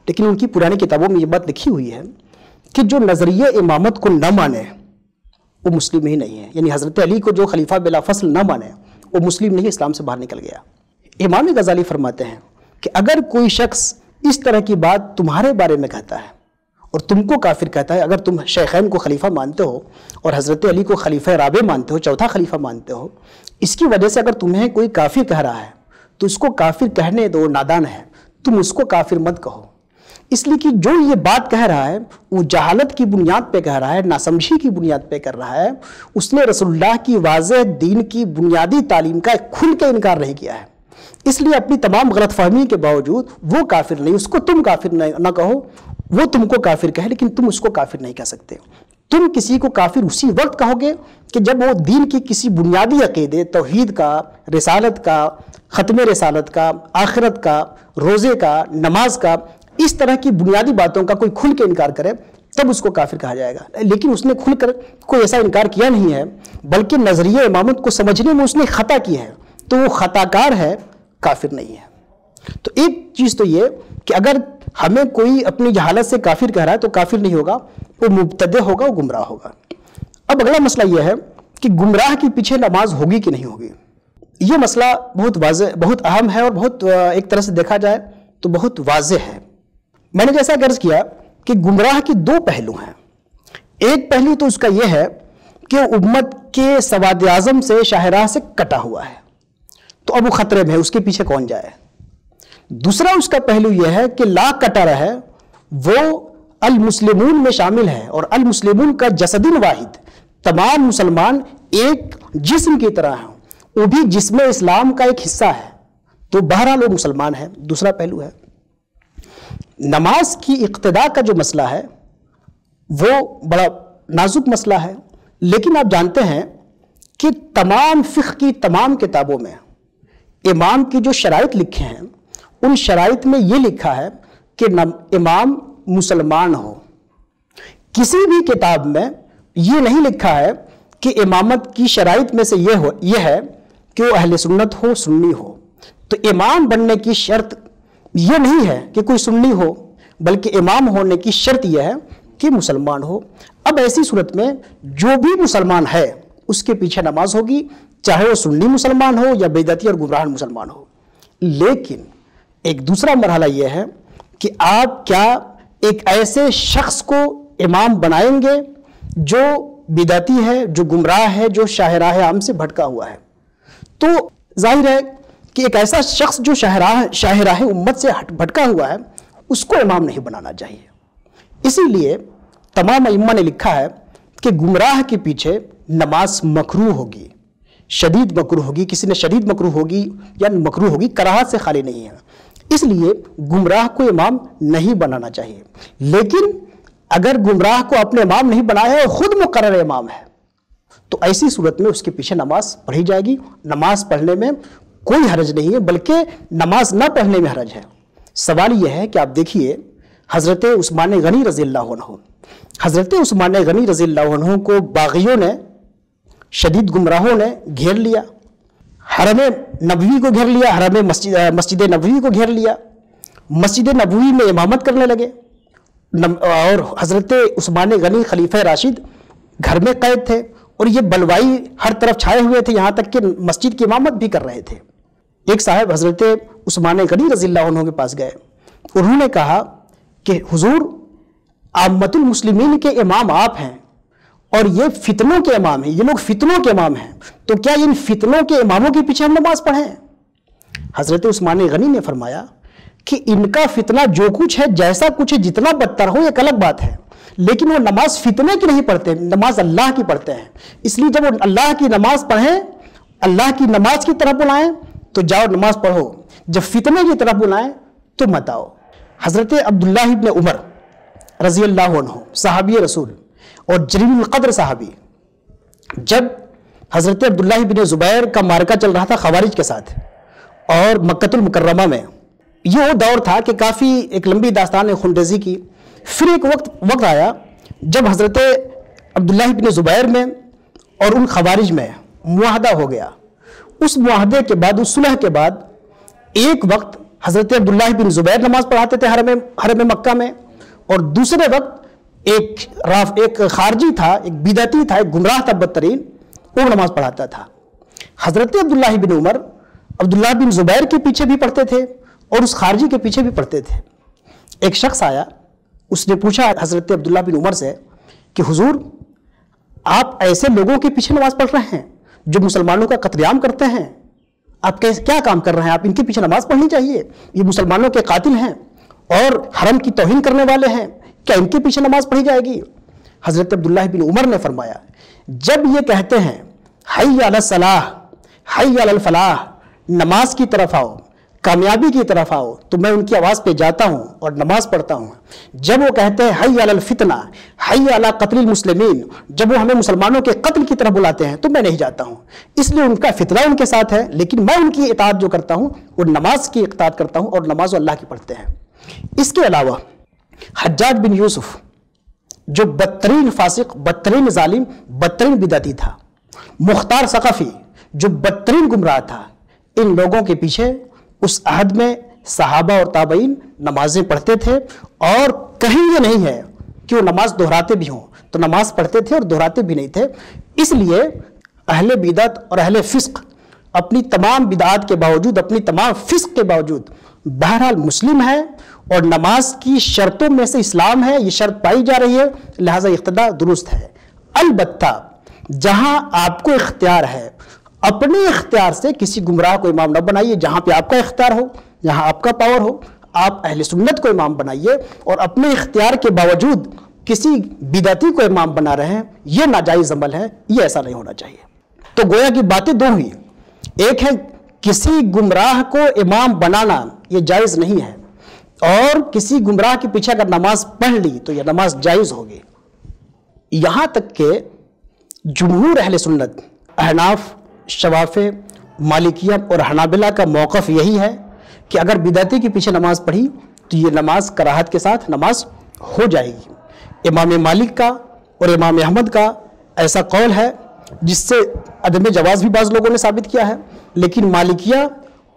لیکن ان کی پرانی کتابوں میں یہ بات لکھی ہوئی ہے کہ جو نظریہ امامت کو نہ مانے وہ مسلم ہی نہیں ہے، یعنی حضرت علی کو جو خلیفہ بلا فصل نہ مانے وہ مسلم نہیں، اسلام سے باہر نکل گیا۔ امام غزالی فرماتے ہیں کہ اگر کوئی شخص اس طرح کی بات تمہارے بارے میں کہتا ہے اور تم کو کافر کہتا ہے، اگر تم شیخین کو خلیفہ مانتے ہو اور حضرت علی کو خلیفہ رابع مانتے ہو، چوتھا خلیفہ مانتے ہو، اس کی وجہ سے اگر تمہیں کوئی کافر کہہ رہا ہے تو اس کو کافر کہنے دو، نادان ہے، تم اس کو کافر مت کہو، اس لیے کہ جو یہ بات کہہ رہا ہے وہ جہالت کی بنیاد پہ کہہ رہا ہے، ناسمجھی کی بنیاد پہ کر رہا ہے، اس نے رسول اللہ کی واضح دین کی بنیادی تعلیم کا کھل کے انکار نہیں کیا ہے، اس لیے اپنی تمام غلط فہمی کے باوجود وہ کافر نہیں، اس کو تم کافر نہ کہو، وہ تم کو کافر کہے لیکن تم اس کو کافر نہیں کہہ سکتے۔ تم کسی کو کافر اسی وقت کہو گے کہ جب وہ دین کی کسی بنیادی عقیدے، توحید کا، رسالت کا، ختم رسالت کا، آخرت کا، روزے کا، نماز کا، اس طرح کی بنیادی باتوں کا کوئی کھل کے انکار کرے، تب اس کو کافر کہا جائے گا۔ لیکن اس نے کھل کر کوئی ایسا انکار کیا نہیں ہے، بلکہ نظریہ امامت کو سمجھنے میں اس نے خطا کی ہے، تو وہ خطا کار ہے، کافر نہیں ہے۔ تو ایک چیز تو یہ کہ اگر ہمیں کوئی اپنی جہالت سے کافر کہہ رہا ہے تو کافر نہیں ہوگا، وہ مبتدع ہوگا، وہ گمراہ ہوگا۔ اب اگلا مسئلہ یہ ہے کہ گمراہ کے پیچھے نماز ہوگی کہ نہیں ہوگی۔ یہ مسئلہ بہت واضح، بہت اہم ہے اور بہت ایک طرح سے دیکھا جائے تو بہت واضح ہے۔ میں نے جیسا عرض کیا کہ گمراہ کے دو پہلو ہیں۔ ایک پہلو تو اس کا یہ ہے کہ امت کے سواد اعظم سے، شاہراہ سے کٹا ہوا ہے، تو اب وہ خطرے میں ہے، اس کے پیچھے کون جائے۔ دوسرا اس کا پہلو یہ ہے کہ لا کٹا رہے، وہ المسلمون میں شامل ہے، اور المسلمون کا جسد واحد، تمام مسلمان ایک جسم کی طرح ہیں، وہ بھی جسم اسلام کا ایک حصہ ہے، تو بہرحال وہ مسلمان ہے۔ دوسرا پہلو ہے نماز کی اقتداء کا جو مسئلہ ہے، وہ بڑا نازک مسئلہ ہے، لیکن آپ جانتے ہیں کہ تمام فقہ کی تمام کتابوں میں امام کی جو شرائط لکھے ہیں، ان شرائط میں یہ لکھا ہے کہ امام مسلمان ہو۔ کسی بھی کتاب میں یہ نہیں لکھا ہے کہ امامت کی شرائط میں سے یہ ہے کہ وہ اہل سنت ہو، سنی ہو۔ تو امام بننے کی شرط یہ نہیں ہے کہ کوئی سنی ہو، بلکہ امام ہونے کی شرط یہ ہے کہ مسلمان ہو۔ اب ایسی صورت میں جو بھی مسلمان ہے اس کے پیچھے نماز ہوگی، چاہے وہ سنی مسلمان ہو یا بدعتی اور گمراہ مسلمان ہو۔ لیکن ایک دوسرا مرحلہ یہ ہے کہ آپ کیا ایک ایسے شخص کو امام بنائیں گے جو بدعتی ہے، جو گمراہ ہے، جو شاہراہ عام سے بھٹکا ہوا ہے؟ تو ظاہر ہے کہ ایک ایسا شخص جو شاہراہ امت سے بھٹکا ہوا ہے، اس کو امام نہیں بنانا چاہیے۔ اسی لیے تمام ائمہ نے لکھا ہے کہ گمراہ کے پیچھے نماز مکروہ ہوگی، شدید مکروہ ہوگی، کسی نے شدید مکروہ ہوگی یا مکروہ ہوگی، کراہت سے خالی نہیں ہے، اس لیے گمراہ کو امام نہیں بنانا چاہیے۔ لیکن اگر گمراہ کو اپنے امام نہیں بنایا ہے اور خود مقرر امام ہے، تو ایسی صورت میں اس کے پیچھے نماز پڑھی جائے گی۔ نماز پڑھنے میں کوئی حرج نہیں ہے، بلکہ نماز نہ پڑھنے میں حرج ہے۔ سوال یہ ہے کہ آپ دیکھیے حضرت عثمان غنی رضی اللہ عنہ، حضرت عثمان غنی رضی اللہ عنہ کو باغیوں نے، شدید گمراہوں نے گھیر لیا، حرم نبوی کو گھیر لیا، حرم مسجد نبوی کو گھیر لیا، مسجد نبوی میں امامت کرنے لگے، اور حضرت عثمان غنی خلیفہ راشد گھر میں قید تھے، اور یہ بلوائی ہر طرف چھائے ہوئے تھے، یہاں تک کہ مسجد کی امامت بھی کر رہے تھے۔ ایک صاحب حضرت عثمان غنی رضی اللہ عنہ کے پاس گئے، انہوں نے کہا کہ حضور، عامت المسلمین کے امام آپ ہیں اور یہ فتنوں کے امام ہیں، یہ لوگ فتنوں کے امام ہیں، تو کیا ان فتنوں کے اماموں کے پیچھے ہم نماز پڑھیں؟ حضرت عثمان غنی نے فرمایا کہ ان کا فتنہ جو کچھ ہے، جیسا کچھ ہے، جتنا بدتر ہو، ایک الگ بات ہے، لیکن وہ نماز فتنے کی نہیں پڑھتے، نماز اللہ کی پڑھتے ہیں۔ اس لیے جب وہ اللہ کی نماز پڑھیں، اللہ کی نماز کی طرف بلائیں تو جاؤ نماز پڑھو، جب فتنے کی طرف بلائیں تو مت آؤ۔ حضرت عبداللہ ابن عمر رضی اللہ عنہ، صحابی رسول اور جلیل القدر صحابی، جب حضرت عبداللہ ابن زبیر کا معرکہ چل رہا تھا خوارج کے ساتھ اور مکۃ المکرمہ میں، یہ وہ دور تھا کہ کافی ایک لمبی داستان ہے خونریزی کی۔ پھر ایک وقت آیا جب حضرت عبداللہ ابن زبیر میں اور ان خوارج میں معاہدہ ہو گیا۔ اس معاہدے کے بعد، اس صلح کے بعد، ایک وقت حضرت عبداللہ بن زبیر نماز پڑھاتے تھے حرم مکہ میں، اور دوسرے وقت ایک خارجی تھا، ایک بدعتی تھا، ایک گمراہ تھا بدترین، وہ نماز پڑھاتا تھا۔ حضرت عبداللہ بن عمر عبداللہ بن زبیر کے پیچھے بھی پڑھتے تھے اور اس خارجی کے پیچھے بھی پڑھتے تھے۔ ایک شخص آیا، اس نے پوچھا حضرت عبداللہ بن عمر سے کہ حضور، آپ ایسے لوگوں کے پیچھے نماز پڑھ رہے ہیں جو مسلمانوں کا قتل عام کرتے ہیں، آپ کیا کام کر رہے ہیں؟ آپ ان کے پیچھے نماز پڑھنی چاہیے، یہ مسلمانوں کے قاتل ہیں اور حرم کی توہین کرنے والے ہیں، کیا ان کے پیچھے نماز پڑھی جائے گی؟ حضرت عبداللہ بن عمر نے فرمایا، جب یہ کہتے ہیں حی علی الصلاح، حی علی الفلاح، نماز کی طرف آؤ، کامیابی کی طرف آؤ، تو میں ان کی آواز پہ جاتا ہوں اور نماز پڑھتا ہوں۔ جب وہ کہتے ہیں حی علی الفتنہ، حی علی قتل المسلمین، جب وہ ہمیں مسلمانوں کے قتل کی طرف بلاتے ہیں تو میں نہیں جاتا ہوں، اس لیے ان کا فتنہ ان کے ساتھ ہے، لیکن میں ان کی اطاعت جو کرتا ہوں وہ نماز کی اطاعت کرتا ہوں، اور نماز اللہ کی پڑھتے ہیں۔ اس کے علاوہ حجاج بن یوسف، جو بدترین فاسق، بدترین ظالم، بدترین بدعتی تھا، مختار ثقفی، جو بدترین گمراہ تھا، ان لوگوں کے پیچھے اس عہد میں صحابہ اور تابعین نمازیں پڑھتے تھے، اور کہیں یہ نہیں ہے کہ وہ نماز دہراتے بھی ہوں، تو نماز پڑھتے تھے اور دہراتے بھی نہیں تھے۔ اس لیے اہل بدعت اور اہل فسق اپنی تمام بدعات کے باوجود، اپنی تمام فسق کے باوجود بہرحال مسلم ہے اور نماز کی شرطوں میں سے اسلام ہے، یہ شرط پائی جا رہی ہے، لہذا اقتداء درست ہے۔ البتہ جہاں آپ کو اختیار ہے، اپنے اختیار سے کسی گمراہ کو امام نہ بنائیے۔ جہاں پہ آپ کا اختیار ہو، جہاں آپ کا پاور ہو، آپ اہل سنت کو امام بنائیے، اور اپنے اختیار کے باوجود کسی بدعتی کو امام بنا رہے ہیں، یہ ناجائز عمل ہے، یہ ایسا نہیں ہونا چاہیے۔ تو گویا کی باتیں دو ہوئی، ایک ہے کسی گمراہ کو امام بنانا یہ جائز نہیں ہے، اور کسی گمراہ کے پیچھے اگر نماز پڑھ لی تو یہ نماز جائز ہوگی۔ یہاں تک کہ جمہور اہل سنت، احناف، شوافع، مالکیہ اور حنابلہ کا موقف یہی ہے کہ اگر بدعتی کے پیچھے نماز پڑھی تو یہ نماز کراہت کے ساتھ نماز ہو جائے گی۔ امام مالک کا اور امام احمد کا ایسا قول ہے جس سے عدم جواز بھی بعض لوگوں نے ثابت کیا ہے، لیکن مالکیہ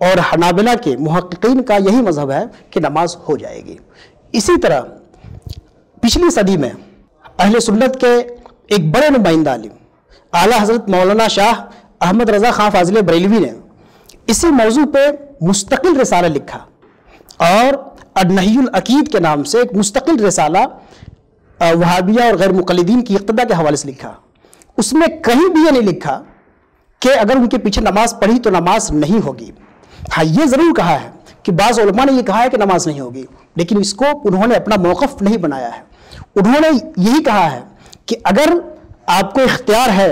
اور حنابلہ کے محققین کا یہی مذہب ہے کہ نماز ہو جائے گی۔ اسی طرح پچھلی صدی میں اہل سنت کے ایک بڑے نمائندہ عالم اعلیٰ حضرت مولانا شاہ احمد رضا خان فاضل بریلوی نے اسی موضوع پہ مستقل رسالہ لکھا، اور النہی العقید کے نام سے ایک مستقل رسالہ وہابیہ اور غیر مقلدین کی اقتداء کے حوالے سے لکھا۔ اس میں کہیں بھی یہ نہیں لکھا کہ اگر ان کے پیچھے نماز پڑھی تو نماز نہیں ہوگی۔ ہاں یہ ضرور کہا ہے کہ بعض علماء نے یہ کہا ہے کہ نماز نہیں ہوگی، لیکن اس کو انہوں نے اپنا موقف نہیں بنایا ہے۔ انہوں نے یہی کہا ہے کہ اگر آپ کو اختیار ہے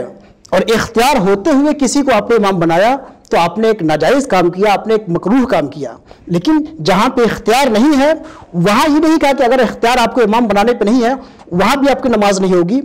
اور اختیار ہوتے ہوئے کسی کو آپ نے امام بنایا تو آپ نے ایک ناجائز کام کیا، آپ نے ایک مکروہ کام کیا، لیکن جہاں پہ اختیار نہیں ہے وہاں یہ نہیں کہا کہ اگر اختیار آپ کو امام بنانے پہ نہیں ہے وہاں بھی آپ کی نماز نہیں ہوگی،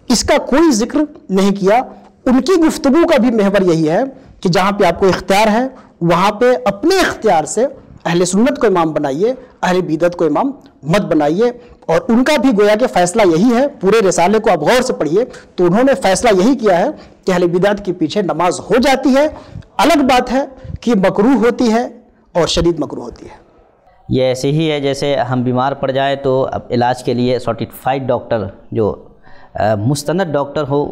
اس کا کوئی ذکر نہیں کیا۔ ان کی گفتگو کا بھی محور یہی ہے کہ جہاں پہ آپ کو اختیار ہے وہاں پہ اپنے اختیار سے اہل سنت کو امام بنائیے، اہل بدعت کو امام مت بنائیے۔ اور ان کا بھی گویا کہ فیصلہ یہی ہے، پورے رسالے کو آپ غور سے پڑھیے تو انہوں نے فیصلہ یہی کیا ہے کہ اہل بدعت کے پیچھے نماز ہو جاتی ہے۔ الگ بات ہے کہ مکروہ ہوتی ہے اور شدید مکروہ ہوتی ہے۔ یہ ایسے ہی ہے جیسے ہم بیمار پڑ جائیں تو اب علاج کے لیے سرٹیفائڈ ڈاکٹر، جو مستند ڈاکٹر ہو،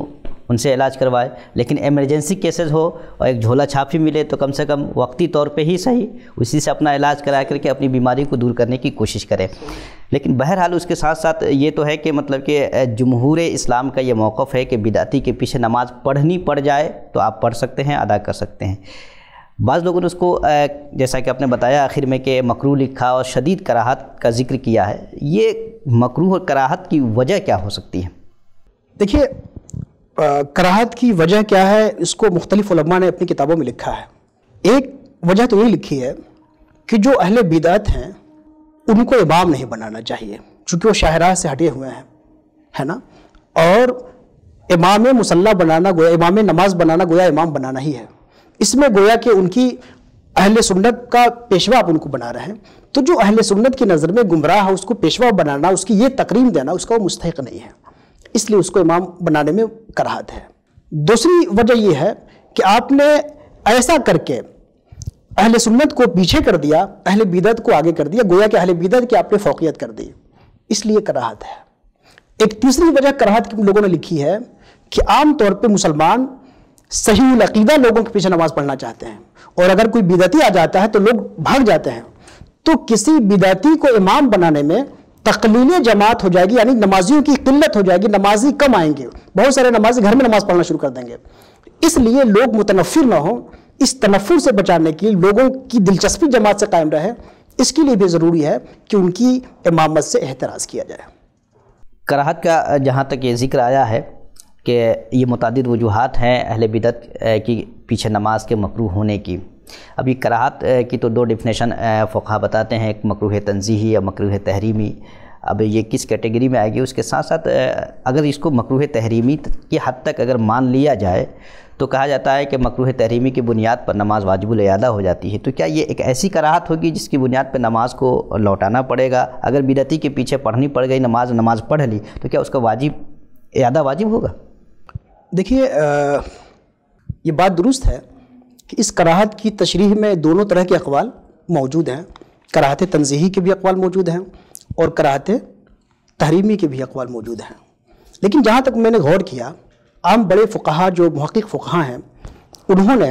ان سے علاج کروائے، لیکن ایمرجنسی کیسز ہو اور ایک جھولا چھاپی ملے تو کم سے کم وقتی طور پہ ہی صحیح اسی سے اپنا علاج کرا کر کے اپنی بیماری کو دور کرنے کی کوشش کرے۔ لیکن بہرحال اس کے ساتھ ساتھ یہ تو ہے کہ مطلب کہ جمہور اسلام کا یہ موقف ہے کہ بدعتی کے پیچھے نماز پڑھنی پڑ جائے تو آپ پڑھ سکتے ہیں، ادا کر سکتے ہیں۔ بعض لوگوں نے اس کو جیسا کہ آپ نے بتایا آخر میں کہ مکروہ لکھا اور شدید کراہت کا ذکر کیا ہے، یہ مکروہ اور کراہت کی وجہ کیا ہو سکتی ہے؟ دیکھیے کراہت کی وجہ کیا ہے اس کو مختلف علماء نے اپنی کتابوں میں لکھا ہے۔ ایک وجہ تو یہ لکھی ہے کہ جو اہل بدعت ہیں ان کو امام نہیں بنانا چاہیے، چونکہ وہ شاہراہ سے ہٹے ہوئے ہیں، ہے نا، اور امام مصلی بنانا گویا امام نماز بنانا گویا امام بنانا ہی ہے۔ اس میں گویا کہ ان کی اہل سنت کا پیشوا آپ ان کو بنا رہے ہیں، تو جو اہل سنت کی نظر میں گمراہ ہے اس کو پیشوا بنانا، اس کی یہ تقریم دینا اس کا وہ مستحق نہیں ہے، اس لیے اس کو امام بنانے میں کراہت ہے۔ دوسری وجہ یہ ہے کہ آپ نے ایسا کر کے اہل سنت کو پیچھے کر دیا، اہل بدعت کو آگے کر دیا، گویا کہ اہل بدعت کی آپ نے فوقیت کر دی، اس لیے کراہت ہے۔ ایک تیسری وجہ کراہت کی لوگوں نے لکھی ہے کہ عام طور پہ مسلمان صحیح العقیدہ لوگوں کے پیچھے نماز پڑھنا چاہتے ہیں، اور اگر کوئی بدعتی آ جاتا ہے تو لوگ بھاگ جاتے ہیں، تو کسی بدعتی کو امام بنانے میں تقلیل جماعت ہو جائے گی، یعنی نمازیوں کی قلت ہو جائے گی، نمازی کم آئیں گے، بہت سارے نمازی گھر میں نماز پڑھنا شروع کر دیں گے۔ اس لیے لوگ متنفر نہ ہوں، اس تنفر سے بچانے کے لیے لوگوں کی دلچسپی جماعت سے قائم رہے، اس کے لیے بھی ضروری ہے کہ ان کی امامت سے احتراز کیا جائے۔ کراہت کا جہاں تک یہ ذکر آیا ہے کہ یہ متعدد وجوہات ہیں اہل بدعت کی پیچھے نماز کے مکروہ ہونے کی۔ اب یہ کراہت کی تو دو ڈیفینیشن فقہا بتاتے ہیں، ایک مکروہ تنزیہی یا مکروہ تحریمی۔ اب یہ کس کیٹیگری میں آئے گی، اس کے ساتھ ساتھ اگر اس کو مکروہ تحریمی کی حد تک اگر مان لیا جائے تو کہا جاتا ہے کہ مکروہ تحریمی کی بنیاد پر نماز واجب الاعادہ ہو جاتی ہے، تو کیا یہ ایک ایسی کراہت ہوگی جس کی بنیاد پر نماز کو لوٹانا پڑے گا؟ اگر بدعتی کے پیچھے پڑھنی پڑ گئی نماز پڑھ لی تو کیا اس کا اعادہ واجب ہوگا؟ دیکھیے یہ بات درست ہے کہ اس کراہت کی تشریح میں دونوں طرح کے اقوال موجود ہیں، کراہت تنزیہی کے بھی اقوال موجود ہیں اور کراہت تحریمی کے بھی اقوال موجود ہیں، لیکن جہاں تک میں نے غور کیا عام بڑے فقہا جو محقق فقہا ہیں انہوں نے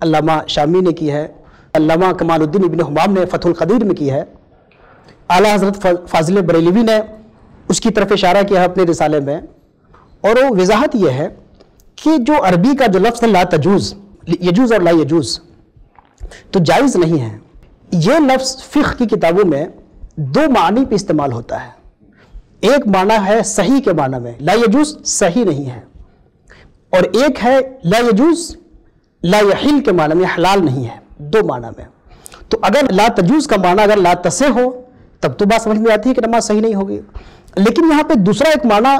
علامہ شامی نے کی ہے، علامہ کمال الدین ابن حمام نے فتح القدیر میں کی ہے، اعلیٰ حضرت فاضل بریلوی نے اس کی طرف اشارہ کیا ہے اپنے رسالے میں. اور وہ وضاحت یہ ہے کہ جو عربی کا جو لفظ ہے لا تجوز، یجوز اور لا یجوز، تو جائز نہیں ہے. یہ لفظ فقہ کی کتابوں میں دو معنی پہ استعمال ہوتا ہے. ایک معنی ہے صحیح کے معنی میں، لا یجوز صحیح نہیں ہے، اور ایک ہے لا یجوز لا یحل کے معنی میں، حلال نہیں ہے. دو معنی میں. تو اگر لا تجوز کا معنی اگر لا تصح ہو تب تو بات سمجھ میں آتی ہے کہ نماز صحیح نہیں ہوگی. لیکن یہاں پہ دوسرا ایک معنی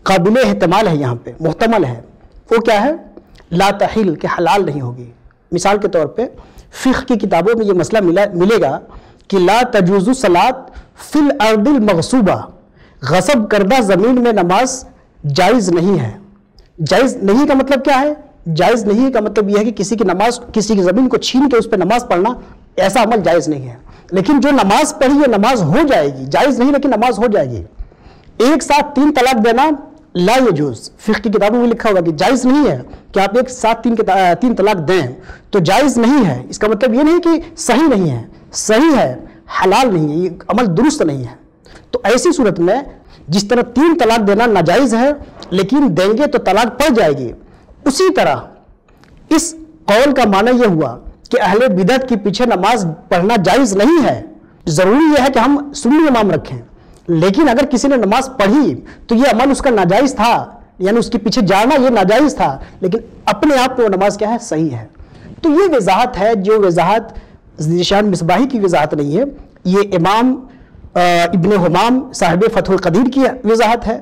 قابل احتمال ہے، یہاں پہ محتمل ہے. وہ کیا ہے؟ لا تحل، کہ حلال نہیں ہوگی. مثال کے طور پہ فقہ کی کتابوں میں یہ مسئلہ ملے گا کہ لا تجوز الصلاۃ فی الارض المغصوبہ، غصب کردہ زمین میں نماز جائز نہیں ہے. جائز نہیں کا مطلب کیا ہے؟ جائز نہیں کا مطلب یہ ہے کہ کسی کی نماز، کسی کی زمین کو چھین کے اس پہ نماز پڑھنا، ایسا عمل جائز نہیں ہے. لیکن جو نماز پڑھی ہے نماز ہو جائے گی، جائز نہیں لیکن نماز ہو جائے گی. ایک ساتھ 3 طلاق دینا لا یجوز، فقہ کی کتابوں میں لکھا ہوگا کہ جائز نہیں ہے کہ آپ ایک ساتھ 3 طلاق دیں، تو جائز نہیں ہے. اس کا مطلب یہ نہیں کہ صحیح نہیں ہے، صحیح ہے، حلال نہیں ہے، یہ عمل درست نہیں ہے. تو ایسی صورت میں جس طرح 3 طلاق دینا ناجائز ہے لیکن دیں گے تو طلاق پڑ جائے گی، اسی طرح اس قول کا معنی یہ ہوا کہ اہل بدعت کے پیچھے نماز پڑھنا جائز نہیں ہے. ضروری یہ ہے کہ ہم سنی امام رکھیں، لیکن اگر کسی نے نماز پڑھی تو یہ عمل اس کا ناجائز تھا، یعنی اس کے پیچھے جانا یہ ناجائز تھا، لیکن اپنے آپ میں وہ نماز کیا ہے؟ صحیح ہے. تو یہ وضاحت ہے، جو وضاحت ذیشان مصباحی کی وضاحت نہیں ہے، یہ امام ابن حمام صاحب فتح القدیر کی وضاحت ہے.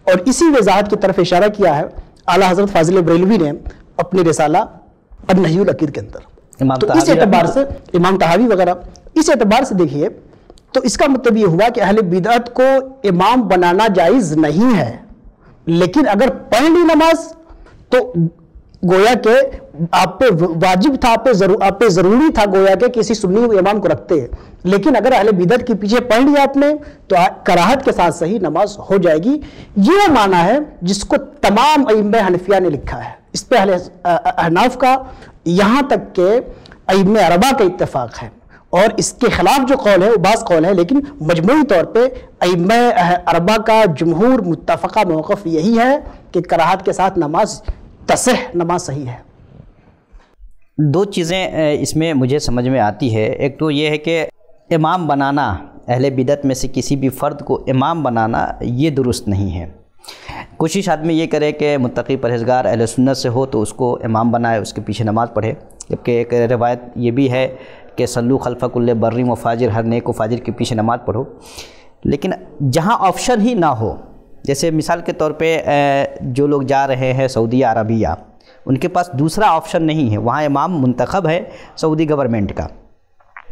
اور اسی وضاحت کی طرف اشارہ کیا ہے اعلیٰ حضرت فاضل بریلوی نے اپنے رسالہ النہی العقید کے اندر. تو اس اعتبار سے امام طحاوی وغیرہ، اس اعتبار سے دیکھیے تو اس کا مطلب یہ ہوا کہ اہل بدعت کو امام بنانا جائز نہیں ہے، لیکن اگر پڑھ لی نماز تو گویا کہ آپ پہ واجب تھا، آپ پہ ضروری تھا گویا کہ کسی سنی امام کو رکھتے. لیکن اگر اہل بدعت کے پیچھے پڑھ لیا آپ نے تو کراہت کے ساتھ صحیح نماز ہو جائے گی. یہ معنی ہے جس کو تمام ائمہ حنفیہ نے لکھا ہے. اس پہ اہل احناف کا یہاں تک کہ ائمہ اربعہ کا اتفاق ہے، اور اس کے خلاف جو قول ہے وہ بعض قول ہے، لیکن مجموعی طور پہ ائمہ اربعہ کا جمہور متفقہ موقف یہی ہے کہ کراہت کے ساتھ نماز تصح، نماز صحیح ہے. 2 چیزیں اس میں مجھے سمجھ میں آتی ہے. ایک تو یہ ہے کہ امام بنانا، اہل بدعت میں سے کسی بھی فرد کو امام بنانا یہ درست نہیں ہے. کوشش آدمی یہ کرے کہ متقی پرہیزگار اہل سنت سے ہو تو اس کو امام بنائے، اس کے پیچھے نماز پڑھے. جبکہ ایک روایت یہ بھی ہے کہ صلو خلف کل بر و فاجر، ہر نیک و فاجر کے پیچھے نماز پڑھو. لیکن جہاں آپشن ہی نہ ہو، جیسے مثال کے طور پہ جو لوگ جا رہے ہیں سعودی عربیہ، ان کے پاس دوسرا آپشن نہیں ہے، وہاں امام منتخب ہے سعودی گورنمنٹ کا،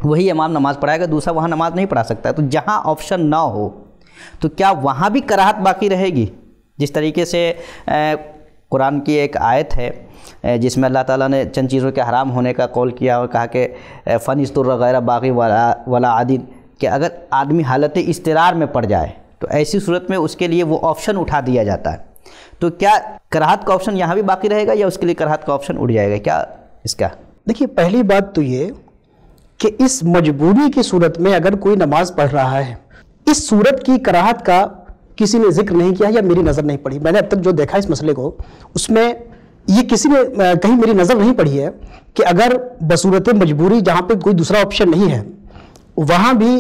وہی امام نماز پڑھائے گا، دوسرا وہاں نماز نہیں پڑھا سکتا. تو جہاں آپشن نہ ہو تو کیا وہاں بھی کراہت باقی رہے گی؟ جس طریقے سے قرآن کی ایک آیت ہے جس میں اللہ تعالیٰ نے چند چیزوں کے حرام ہونے کا قول کیا اور کہا کہ فَنِسْتُرَّ غَيْرَ بَاغٍ وَلَا عَادٍ، کہ اگر آدمی حالت اضطرار میں پڑ جائے تو ایسی صورت میں اس کے لیے وہ آپشن اٹھا دیا جاتا ہے. تو کیا کراہت کا آپشن یہاں بھی باقی رہے گا یا اس کے لیے کراہت کا آپشن اٹھ جائے گا؟ کیا اس کا؟ دیکھیے، پہلی بات تو یہ کہ اس مجبوری کی صورت میں اگر کوئی نماز پڑھ رہا ہے، اس صورت کی کراہت کا کسی نے ذکر نہیں کیا یا میری نظر نہیں پڑی. میں نے اب تک جو دیکھا اس مسئلے کو، اس میں یہ کسی نے کہیں میری نظر نہیں پڑی ہے کہ اگر بصورت مجبوری جہاں پہ کوئی دوسرا آپشن نہیں ہے وہاں بھی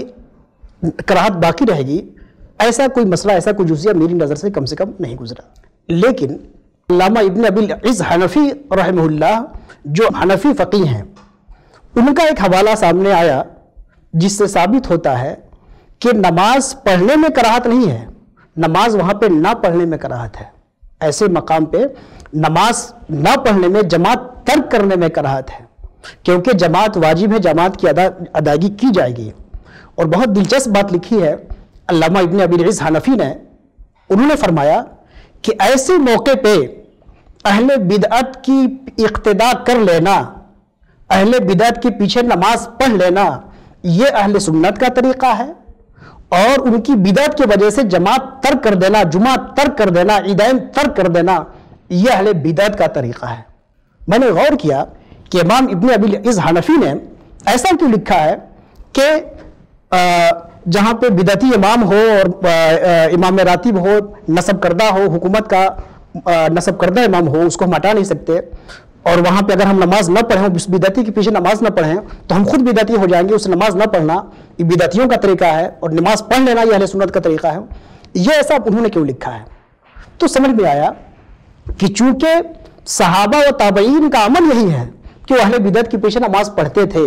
کراہت باقی رہے گی. ایسا کوئی مسئلہ، ایسا کوئی جزیہ میری نظر سے کم نہیں گزرا. لیکن علامہ ابن ابی العز حنفی رحمہ اللہ جو حنفی فقیہ ہیں، ان کا ایک حوالہ سامنے آیا جس سے ثابت ہوتا ہے کہ نماز پڑھنے میں کراہت نہیں ہے، نماز وہاں پہ نہ پڑھنے میں کراہت ہے. ایسے مقام پہ نماز نہ پڑھنے میں، جماعت ترک کرنے میں کراہت ہے، کیونکہ جماعت واجب ہے، جماعت کی ادائیگی کی جائے گی. اور بہت دلچسپ بات لکھی ہے علامہ ابن ابی العز حنفی نے. انہوں نے فرمایا کہ ایسے موقع پہ اہل بدعت کی اقتداء کر لینا، اہل بدعت کے پیچھے نماز پڑھ لینا، یہ اہل سنت کا طریقہ ہے. اور ان کی بدعت کی وجہ سے جماعت ترک کر دینا، جمعہ ترک کر دینا، عیدین ترک کر دینا، یہ اہل بدعت کا طریقہ ہے. میں نے غور کیا کہ امام ابن ابی العز حنفی نے ایسا کیوں لکھا ہے کہ جہاں پہ بدعتی امام ہو اور امام راتب ہو، نصب کردہ ہو، حکومت کا نصب کردہ امام ہو، اس کو ہم ہٹا نہیں سکتے، اور وہاں پہ اگر ہم نماز نہ پڑھیں، اس بدعتی کے پیچھے نماز نہ پڑھیں تو ہم خود بدعتی ہو جائیں گے. اس نماز نہ پڑھنا یہ بدعتیوں کا طریقہ ہے، اور نماز پڑھ لینا یہ اہل سنت کا طریقہ ہے. یہ ایسا انہوں نے کیوں لکھا ہے؟ تو سمجھ میں آیا کہ چونکہ صحابہ و تابعین کا عمل یہی ہے کہ وہ اہل بدعت کے پیچھے نماز پڑھتے تھے،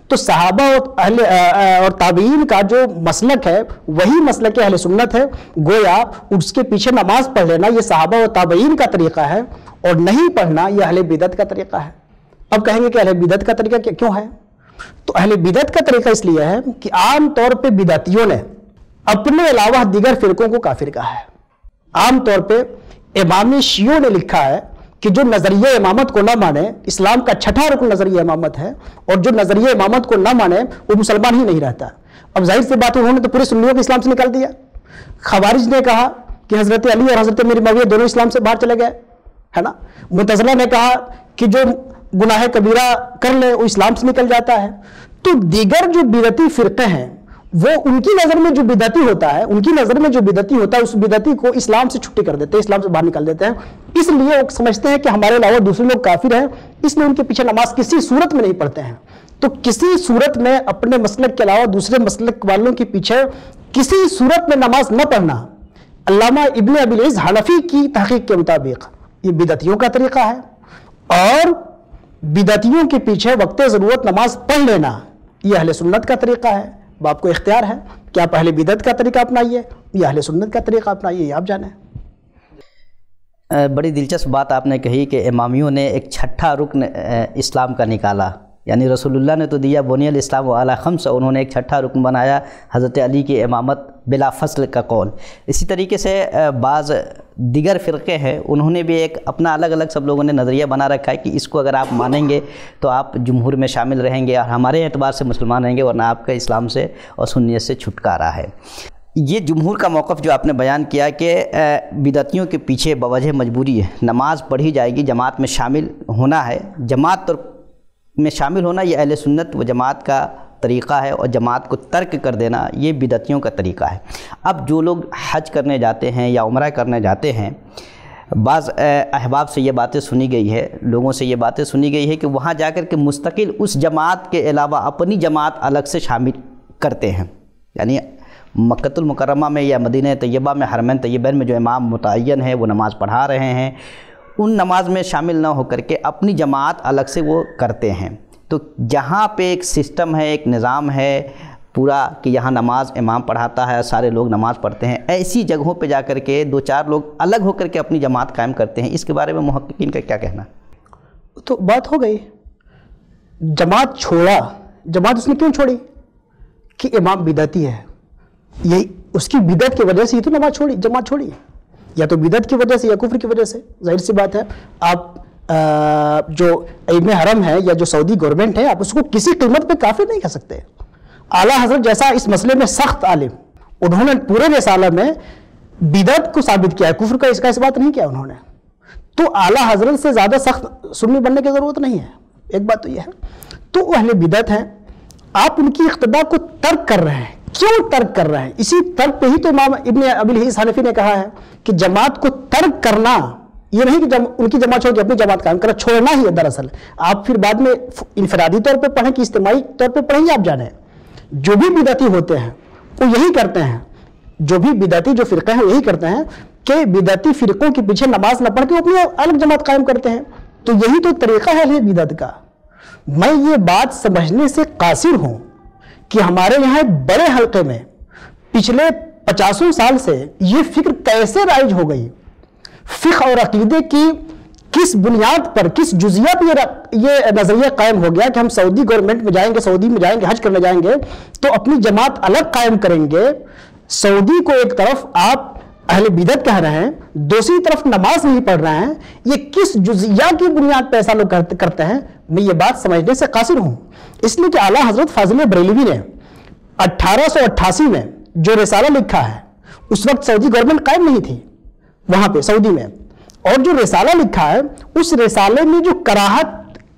تو صحابہ اور تابعین کا جو مسلک ہے وہی مسلک اہل سنت ہے. گویا اس کے پیچھے نماز پڑھ لینا یہ صحابہ و تابعین کا طریقہ ہے، اور نہیں پڑھنا یہ اہل بدعت کا طریقہ ہے. اب کہیں گے کہ اہل بدعت کا طریقہ کیوں ہے؟ تو اہل بدعت کا طریقہ اس لیے ہے کہ عام طور پہ بدعتیوں نے اپنے علاوہ دیگر فرقوں کو کافر کہا ہے. عام طور پہ امام شیعوں نے لکھا ہے کہ جو نظریہ امامت کو نہ مانے، اسلام کا چھٹا رکن نظریہ امامت ہے، اور جو نظریہ امامت کو نہ مانے وہ مسلمان ہی نہیں رہتا. اب ظاہر سی بات ہے انہوں نے تو پورے سنیوں کو اسلام سے نکال دیا. خوارج نے کہا کہ حضرت علی اور حضرت امیر معاویہ دونوں اسلام سے باہر چلے گئے، ہے نا. معتزلہ نے کہا کہ جو گناہ کبیرہ کر لے وہ اسلام سے نکل جاتا ہے. تو دیگر جو بدعتی فرقے ہیں وہ ان کی نظر میں جو بدعتی ہوتا ہے، ان کی نظر میں جو بدعتی ہوتا ہے اس بدعتی کو اسلام سے چھٹی کر دیتے ہیں، اسلام سے باہر نکال دیتے ہیں. اس لیے وہ سمجھتے ہیں کہ ہمارے علاوہ دوسرے لوگ کافر ہیں، اس لیے ان کے پیچھے نماز کسی صورت میں نہیں پڑھتے ہیں. تو کسی صورت میں اپنے مسلک کے علاوہ دوسرے مسلک والوں کے پیچھے کسی صورت میں نماز نہ پڑھنا علامہ ابن ابی العز حنفی کی تحقیق کے مطابق یہ بدعتیوں کا طریقہ ہے. اور بدعتیوں کے پیچھے وقت ضرورت نماز پڑھ لینا یہ اہل سنت کا طریقہ ہے. اب آپ کو اختیار ہے کہ آپ اہل بدعت کا طریقہ اپنائیے یا اہل سنت کا طریقہ اپنائیے، یہ آپ جانیں. بڑی دلچسپ بات آپ نے کہی کہ امامیوں نے ایک چھٹا رکن اسلام کا نکالا، یعنی رسول اللہ نے تو دیا بنی الاسلام علی خمس، انہوں نے ایک چھٹا رکن بنایا حضرت علی کی امامت بلا فصل کا قول. اسی طریقے سے بعض دیگر فرقے ہیں، انہوں نے بھی ایک اپنا الگ الگ سب لوگوں نے نظریہ بنا رکھا ہے کہ اس کو اگر آپ مانیں گے تو آپ جمہور میں شامل رہیں گے اور ہمارے اعتبار سے مسلمان رہیں گے، ورنہ آپ کا اسلام سے اور سنیت سے چھٹکارا ہے. یہ جمہور کا موقف جو آپ نے بیان کیا کہ بدعتیوں کے پیچھے بوجہ مجبوری ہے، نماز پڑھی جائے گی، جماعت میں شامل ہونا ہے. جماعت میں شامل ہونا یہ اہل سنت و جماعت کا طریقہ ہے، اور جماعت کو ترک کر دینا یہ بدعتیوں کا طریقہ ہے. اب جو لوگ حج کرنے جاتے ہیں یا عمرہ کرنے جاتے ہیں، بعض احباب سے یہ باتیں سنی گئی ہے، لوگوں سے یہ باتیں سنی گئی ہے کہ وہاں جا کر کے مستقل اس جماعت کے علاوہ اپنی جماعت الگ سے شامل کرتے ہیں. یعنی مکہ المکرمہ میں یا مدینہ طیبہ میں حرمین طیبین میں جو امام متعین ہے وہ نماز پڑھا رہے ہیں، ان نماز میں شامل نہ ہو کر کے اپنی جماعت الگ سے وہ کرتے ہیں. تو جہاں پہ ایک سسٹم ہے، ایک نظام ہے پورا کہ یہاں نماز امام پڑھاتا ہے، سارے لوگ نماز پڑھتے ہیں، ایسی جگہوں پہ جا کر کے دو چار لوگ الگ ہو کر کے اپنی جماعت قائم کرتے ہیں، اس کے بارے میں محققین کا کیا کہنا؟ تو بات ہو گئی، جماعت چھوڑا، جماعت اس نے کیوں چھوڑی؟ کہ امام بدعتی ہے، یہی اس کی بدعت کی وجہ سے ہی تو نماز چھوڑی، جماعت چھوڑی، یا تو بدعت کی وجہ سے یا کفر کی وجہ سے. ظاہر سی بات ہے آپ جو ابن حرم ہے یا جو سعودی گورنمنٹ ہے آپ اس کو کسی قیمت پہ کافر نہیں کہہ سکتے. اعلیٰ حضرت جیسا اس مسئلے میں سخت عالم، انہوں نے پورے رسالہ میں بدعت کو ثابت کیا ہے، کفر کا اس کا بات نہیں کیا انہوں نے. تو اعلیٰ حضرت سے زیادہ سخت سنی بننے کی ضرورت نہیں ہے. ایک بات تو یہ ہے. تو وہ اہل بدعت ہیں، آپ ان کی اقتداء کو ترک کر رہے ہیں. کیوں ترک کر رہے ہیں؟ اسی ترک پہ ہی تو امام ابن ابی العز حنفی نے کہا ہے کہ جماعت کو ترک کرنا یہ نہیں کہ ان کی جماعت چھوڑ کے اپنی جماعت قائم کرنا، چھوڑنا ہی ہے دراصل. آپ پھر بعد میں انفرادی طور پہ پڑھیں کہ اجتماعی طور پہ پڑھیں، آپ جانیں جو بھی بدعتی ہوتے ہیں وہ یہی کرتے ہیں، جو بھی بدعتی جو فرقے ہیں یہی کرتے ہیں کہ بدعتی فرقوں کے پیچھے نماز نہ پڑھ کے اپنی الگ جماعت قائم کرتے ہیں. تو یہی تو طریقہ ہے بدعت کا. میں یہ بات سمجھنے سے قاصر ہوں کہ ہمارے یہاں بڑے حلقے میں پچھلے 50 سال سے یہ فکر کیسے رائج ہو گئی، فقہ اور عقیدے کی کس بنیاد پر، کس جزیہ پر یہ نظریہ قائم ہو گیا کہ ہم سعودی گورنمنٹ میں جائیں گے، سعودی میں جائیں گے، حج کرنے جائیں گے تو اپنی جماعت الگ قائم کریں گے. سعودی کو ایک طرف آپ اہل بدعت کہہ رہے ہیں، دوسری طرف نماز نہیں پڑھ رہے ہیں. یہ کس جزیہ کی بنیاد پہ ایسا لوگ کرتے ہیں؟ میں یہ بات سمجھنے سے قاصر ہوں. اس لیے کہ اعلیٰ حضرت فاضل بریلوی نے 1888 میں جو رسالہ لکھا ہے، اس وقت سعودی گورنمنٹ قائم نہیں تھی وہاں پہ سعودی میں، اور جو رسالہ لکھا ہے اس رسالے میں جو کراہت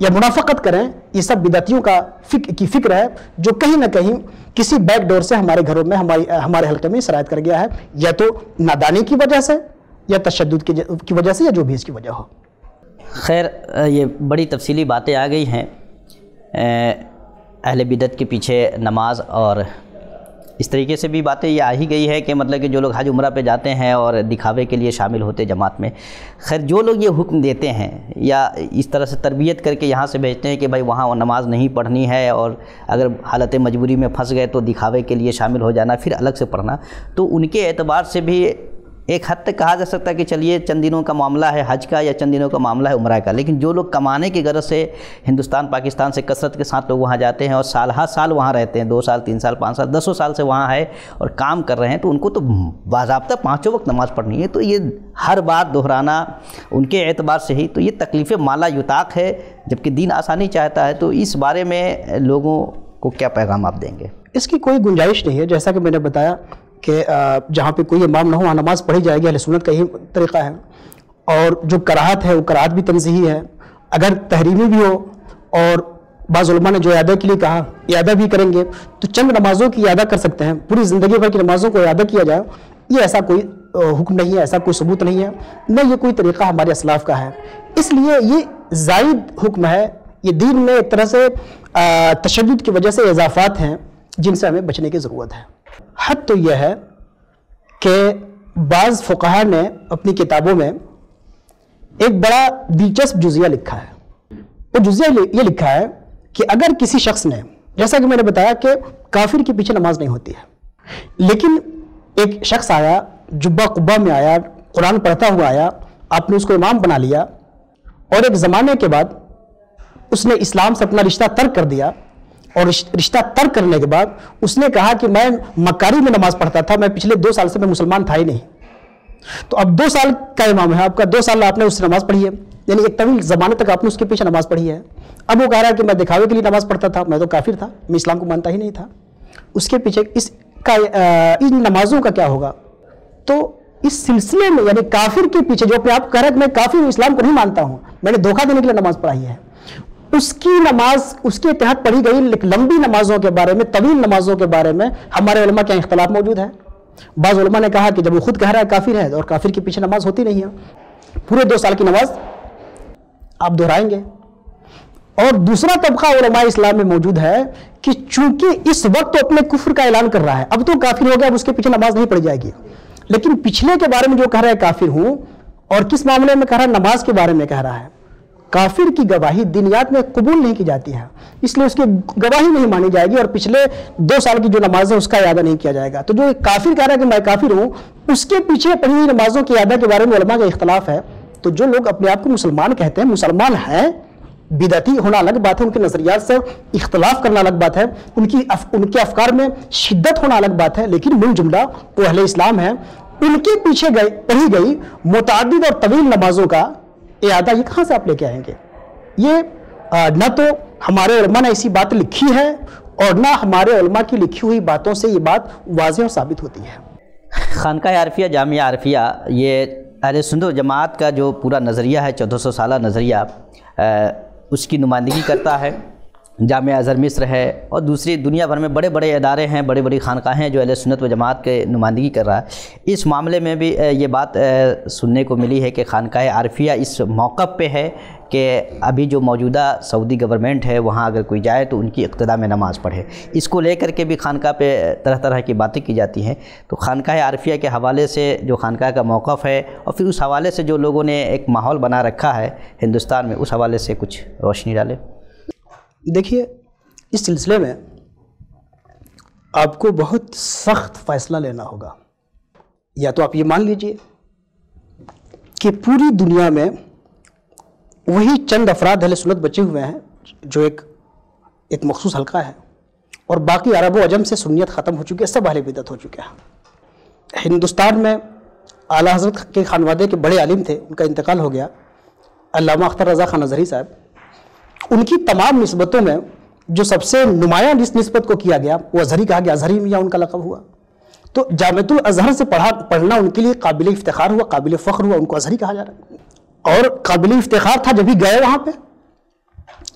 یا منافقت کریں، یہ سب بدعتیوں کی فکر ہے جو کہیں نہ کہیں کسی بیک ڈور سے ہمارے گھروں میں ہمارے حلقے میں سرایت کر گیا ہے، یا تو نادانی کی وجہ سے یا تشدد کی وجہ سے یا جو بھی اس کی وجہ ہو۔ خیر، یہ بڑی تفصیلی باتیں آ گئی ہیں اہل بدعت کے پیچھے نماز، اور اس طریقے سے بھی باتیں یہ آ ہی گئی ہے کہ مطلب کہ جو لوگ حج عمرہ پہ جاتے ہیں اور دکھاوے کے لیے شامل ہوتے جماعت میں، خیر جو لوگ یہ حکم دیتے ہیں یا اس طرح سے تربیت کر کے یہاں سے بھیجتے ہیں کہ بھائی وہاں نماز نہیں پڑھنی ہے، اور اگر حالت مجبوری میں پھنس گئے تو دکھاوے کے لیے شامل ہو جانا، پھر الگ سے پڑھنا، تو ان کے اعتبار سے بھی ایک حد تک کہا جا سکتا ہے کہ چلیے چند دنوں کا معاملہ ہے حج کا یا چند دنوں کا معاملہ ہے عمرہ کا، لیکن جو لوگ کمانے کی غرض سے ہندوستان پاکستان سے کثرت کے ساتھ لوگ وہاں جاتے ہیں اور سال ہر سال وہاں رہتے ہیں، 2 سال 3 سال 5 سال 10 سال سے وہاں ہے اور کام کر رہے ہیں، تو ان کو تو باضابطہ 5 وقت نماز پڑھنی ہے، تو یہ ہر بات دہرانا ان کے اعتبار سے ہی تو یہ تکلیف مالا یطاق ہے، جبکہ دین آسانی چاہتا ہے۔ تو اس بارے میں لوگوں کو کیا پیغام آپ دیں گے؟ اس کی کوئی گنجائش نہیں ہے، جیسا کہ میں نے بتایا کہ جہاں پہ کوئی امام نہ ہو وہاں نماز پڑھی جائے گی، اہل سنت کا یہی طریقہ ہے، اور جو کراہت ہے وہ کراہت بھی تنزیہی ہے، اگر تحریمی بھی ہو، اور بعض علماء نے جو اعادہ کے لیے کہا اعادہ بھی کریں گے تو چند نمازوں کی اعادہ کر سکتے ہیں، پوری زندگی بھر کی نمازوں کو اعادہ کیا جائے یہ ایسا کوئی حکم نہیں ہے، ایسا کوئی ثبوت نہیں ہے، نہ یہ کوئی طریقہ ہمارے اسلاف کا ہے، اس لیے یہ زائد حکم ہے، یہ دین میں ایک طرح سے تشدد کی وجہ سے اضافات ہیں جن سے ہمیں بچنے کی ضرورت ہے۔ حد تو یہ ہے کہ بعض فقہاء نے اپنی کتابوں میں ایک بڑا دلچسپ جزیہ لکھا ہے، وہ جزیہ یہ لکھا ہے کہ اگر کسی شخص نے، جیسا کہ میں نے بتایا کہ کافر کے پیچھے نماز نہیں ہوتی ہے، لیکن ایک شخص آیا جبہ قبہ میں آیا، قرآن پڑھتا ہوا آیا، آپ نے اس کو امام بنا لیا، اور ایک زمانے کے بعد اس نے اسلام سے اپنا رشتہ ترک کر دیا، اور رشتہ ترک کرنے کے بعد اس نے کہا کہ میں مکاری میں نماز پڑھتا تھا، میں پچھلے 2 سال سے میں مسلمان تھا ہی نہیں، تو اب 2 سال کا امام ہے آپ کا، 2 سال آپ نے اس سے نماز پڑھی ہے، یعنی ایک طویل زمانے تک آپ نے اس کے پیچھے نماز پڑھی ہے، اب وہ کہہ رہا ہے کہ میں دکھاوے کے لیے نماز پڑھتا تھا، میں تو کافر تھا، میں اسلام کو مانتا ہی نہیں تھا، اس کے پیچھے ان نمازوں کا کیا ہوگا؟ تو اس سلسلے میں یعنی کافر کے پیچھے جو اپنے آپ کہہ رہا ہے کہ میں کافر ہوں، اسلام کو نہیں مانتا ہوں، میں نے دھوکہ دینے کے لیے نماز پڑھائی ہے، اس کی نماز اس کے تحت پڑھی گئی لمبی نمازوں کے بارے میں، طویل نمازوں کے بارے میں ہمارے علماء کے اختلاف موجود ہے۔ بعض علماء نے کہا کہ جب وہ خود کہہ رہا ہے کافر ہے اور کافر کے پیچھے نماز ہوتی نہیں ہے، پورے 2 سال کی نماز آپ دہرائیں گے۔ اور دوسرا طبقہ علماء اسلام میں موجود ہے کہ چونکہ اس وقت تو اپنے کفر کا اعلان کر رہا ہے، اب تو کافر ہو گیا، اب اس کے پیچھے نماز نہیں پڑھی جائے گی، لیکن پچھلے کے بارے میں جو کہہ رہا ہے کافر ہوں، اور کس معاملے میں کہہ رہا ہے؟ نماز کے بارے میں کہہ رہا ہے۔ کافر کی گواہی دینیات میں قبول نہیں کی جاتی ہے، اس لیے اس کی گواہی نہیں مانی جائے گی، اور پچھلے 2 سال کی جو نماز ہے اس کا اعادہ نہیں کیا جائے گا۔ تو جو کافر کہہ رہا ہے کہ میں کافر ہوں، اس کے پیچھے پڑھی ہوئی نمازوں کی اعادہ کے بارے میں علماء کا اختلاف ہے۔ تو جو لوگ اپنے آپ کو مسلمان کہتے ہیں، مسلمان ہیں، بدعتی ہونا الگ بات ہے، ان کے نظریات سے اختلاف کرنا الگ بات ہے، ان کے افکار میں شدت ہونا الگ بات ہے، لیکن مل جملہ وہ اہل اسلام ہیں، ان کے پیچھے پڑھی گئی متعدد اور طویل نمازوں کا اعادہ یہ کہاں سے آپ لے کے آئیں گے؟ یہ نہ تو ہمارے علماء نے ایسی بات لکھی ہے، اور نہ ہمارے علماء کی لکھی ہوئی باتوں سے یہ بات واضح اور ثابت ہوتی ہے۔ خانقاہ عارفیہ جامعہ عارفیہ یہ اہل سنت و جماعت کا جو پورا نظریہ ہے، 1400 سالہ نظریہ، اس کی نمائندگی کرتا ہے۔ جامعہ ازہر مصر ہے اور دوسری دنیا بھر میں بڑے بڑے ادارے ہیں، بڑی بڑی خانقاہیں ہیں جو اہل سنت و جماعت کے نمائندگی کر رہا ہے۔ اس معاملے میں بھی یہ بات سننے کو ملی ہے کہ خانقاہ عارفیہ اس موقف پہ ہے کہ ابھی جو موجودہ سعودی گورنمنٹ ہے وہاں اگر کوئی جائے تو ان کی اقتداء میں نماز پڑھے، اس کو لے کر کے بھی خانقاہ پہ طرح طرح کی باتیں کی جاتی ہیں۔ تو خانقاہ عارفیہ کے حوالے سے جو خانقاہ کا موقف ہے، اور پھر اس حوالے سے جو لوگوں نے ایک ماحول بنا رکھا ہے ہندوستان میں، اس حوالے سے کچھ روشنی ڈالے۔ دیکھیے، اس سلسلے میں آپ کو بہت سخت فیصلہ لینا ہوگا۔ یا تو آپ یہ مان لیجئے کہ پوری دنیا میں وہی چند افراد اہل سنت بچے ہوئے ہیں جو ایک مخصوص حلقہ ہے، اور باقی عرب و عجم سے سنیت ختم ہو چکی ہے، سب اہل بدعت ہو چکے ہیں۔ ہندوستان میں اعلیٰ حضرت کے خانوادے کے بڑے عالم تھے، ان کا انتقال ہو گیا، علامہ اختر رضا خان ازہری صاحب۔ ان کی تمام نسبتوں میں جو سب سے نمایاں جس نسبت کو کیا گیا وہ ازہری کہا گیا، ازہری میاں ان کا لقب ہوا۔ تو جامعۃ الازہر سے پڑھنا ان کے لیے قابل افتخار ہوا، قابل فخر ہوا، ان کو ازہری کہا جا رہا ہے، اور قابل افتخار تھا جب ہی گئے وہاں پہ،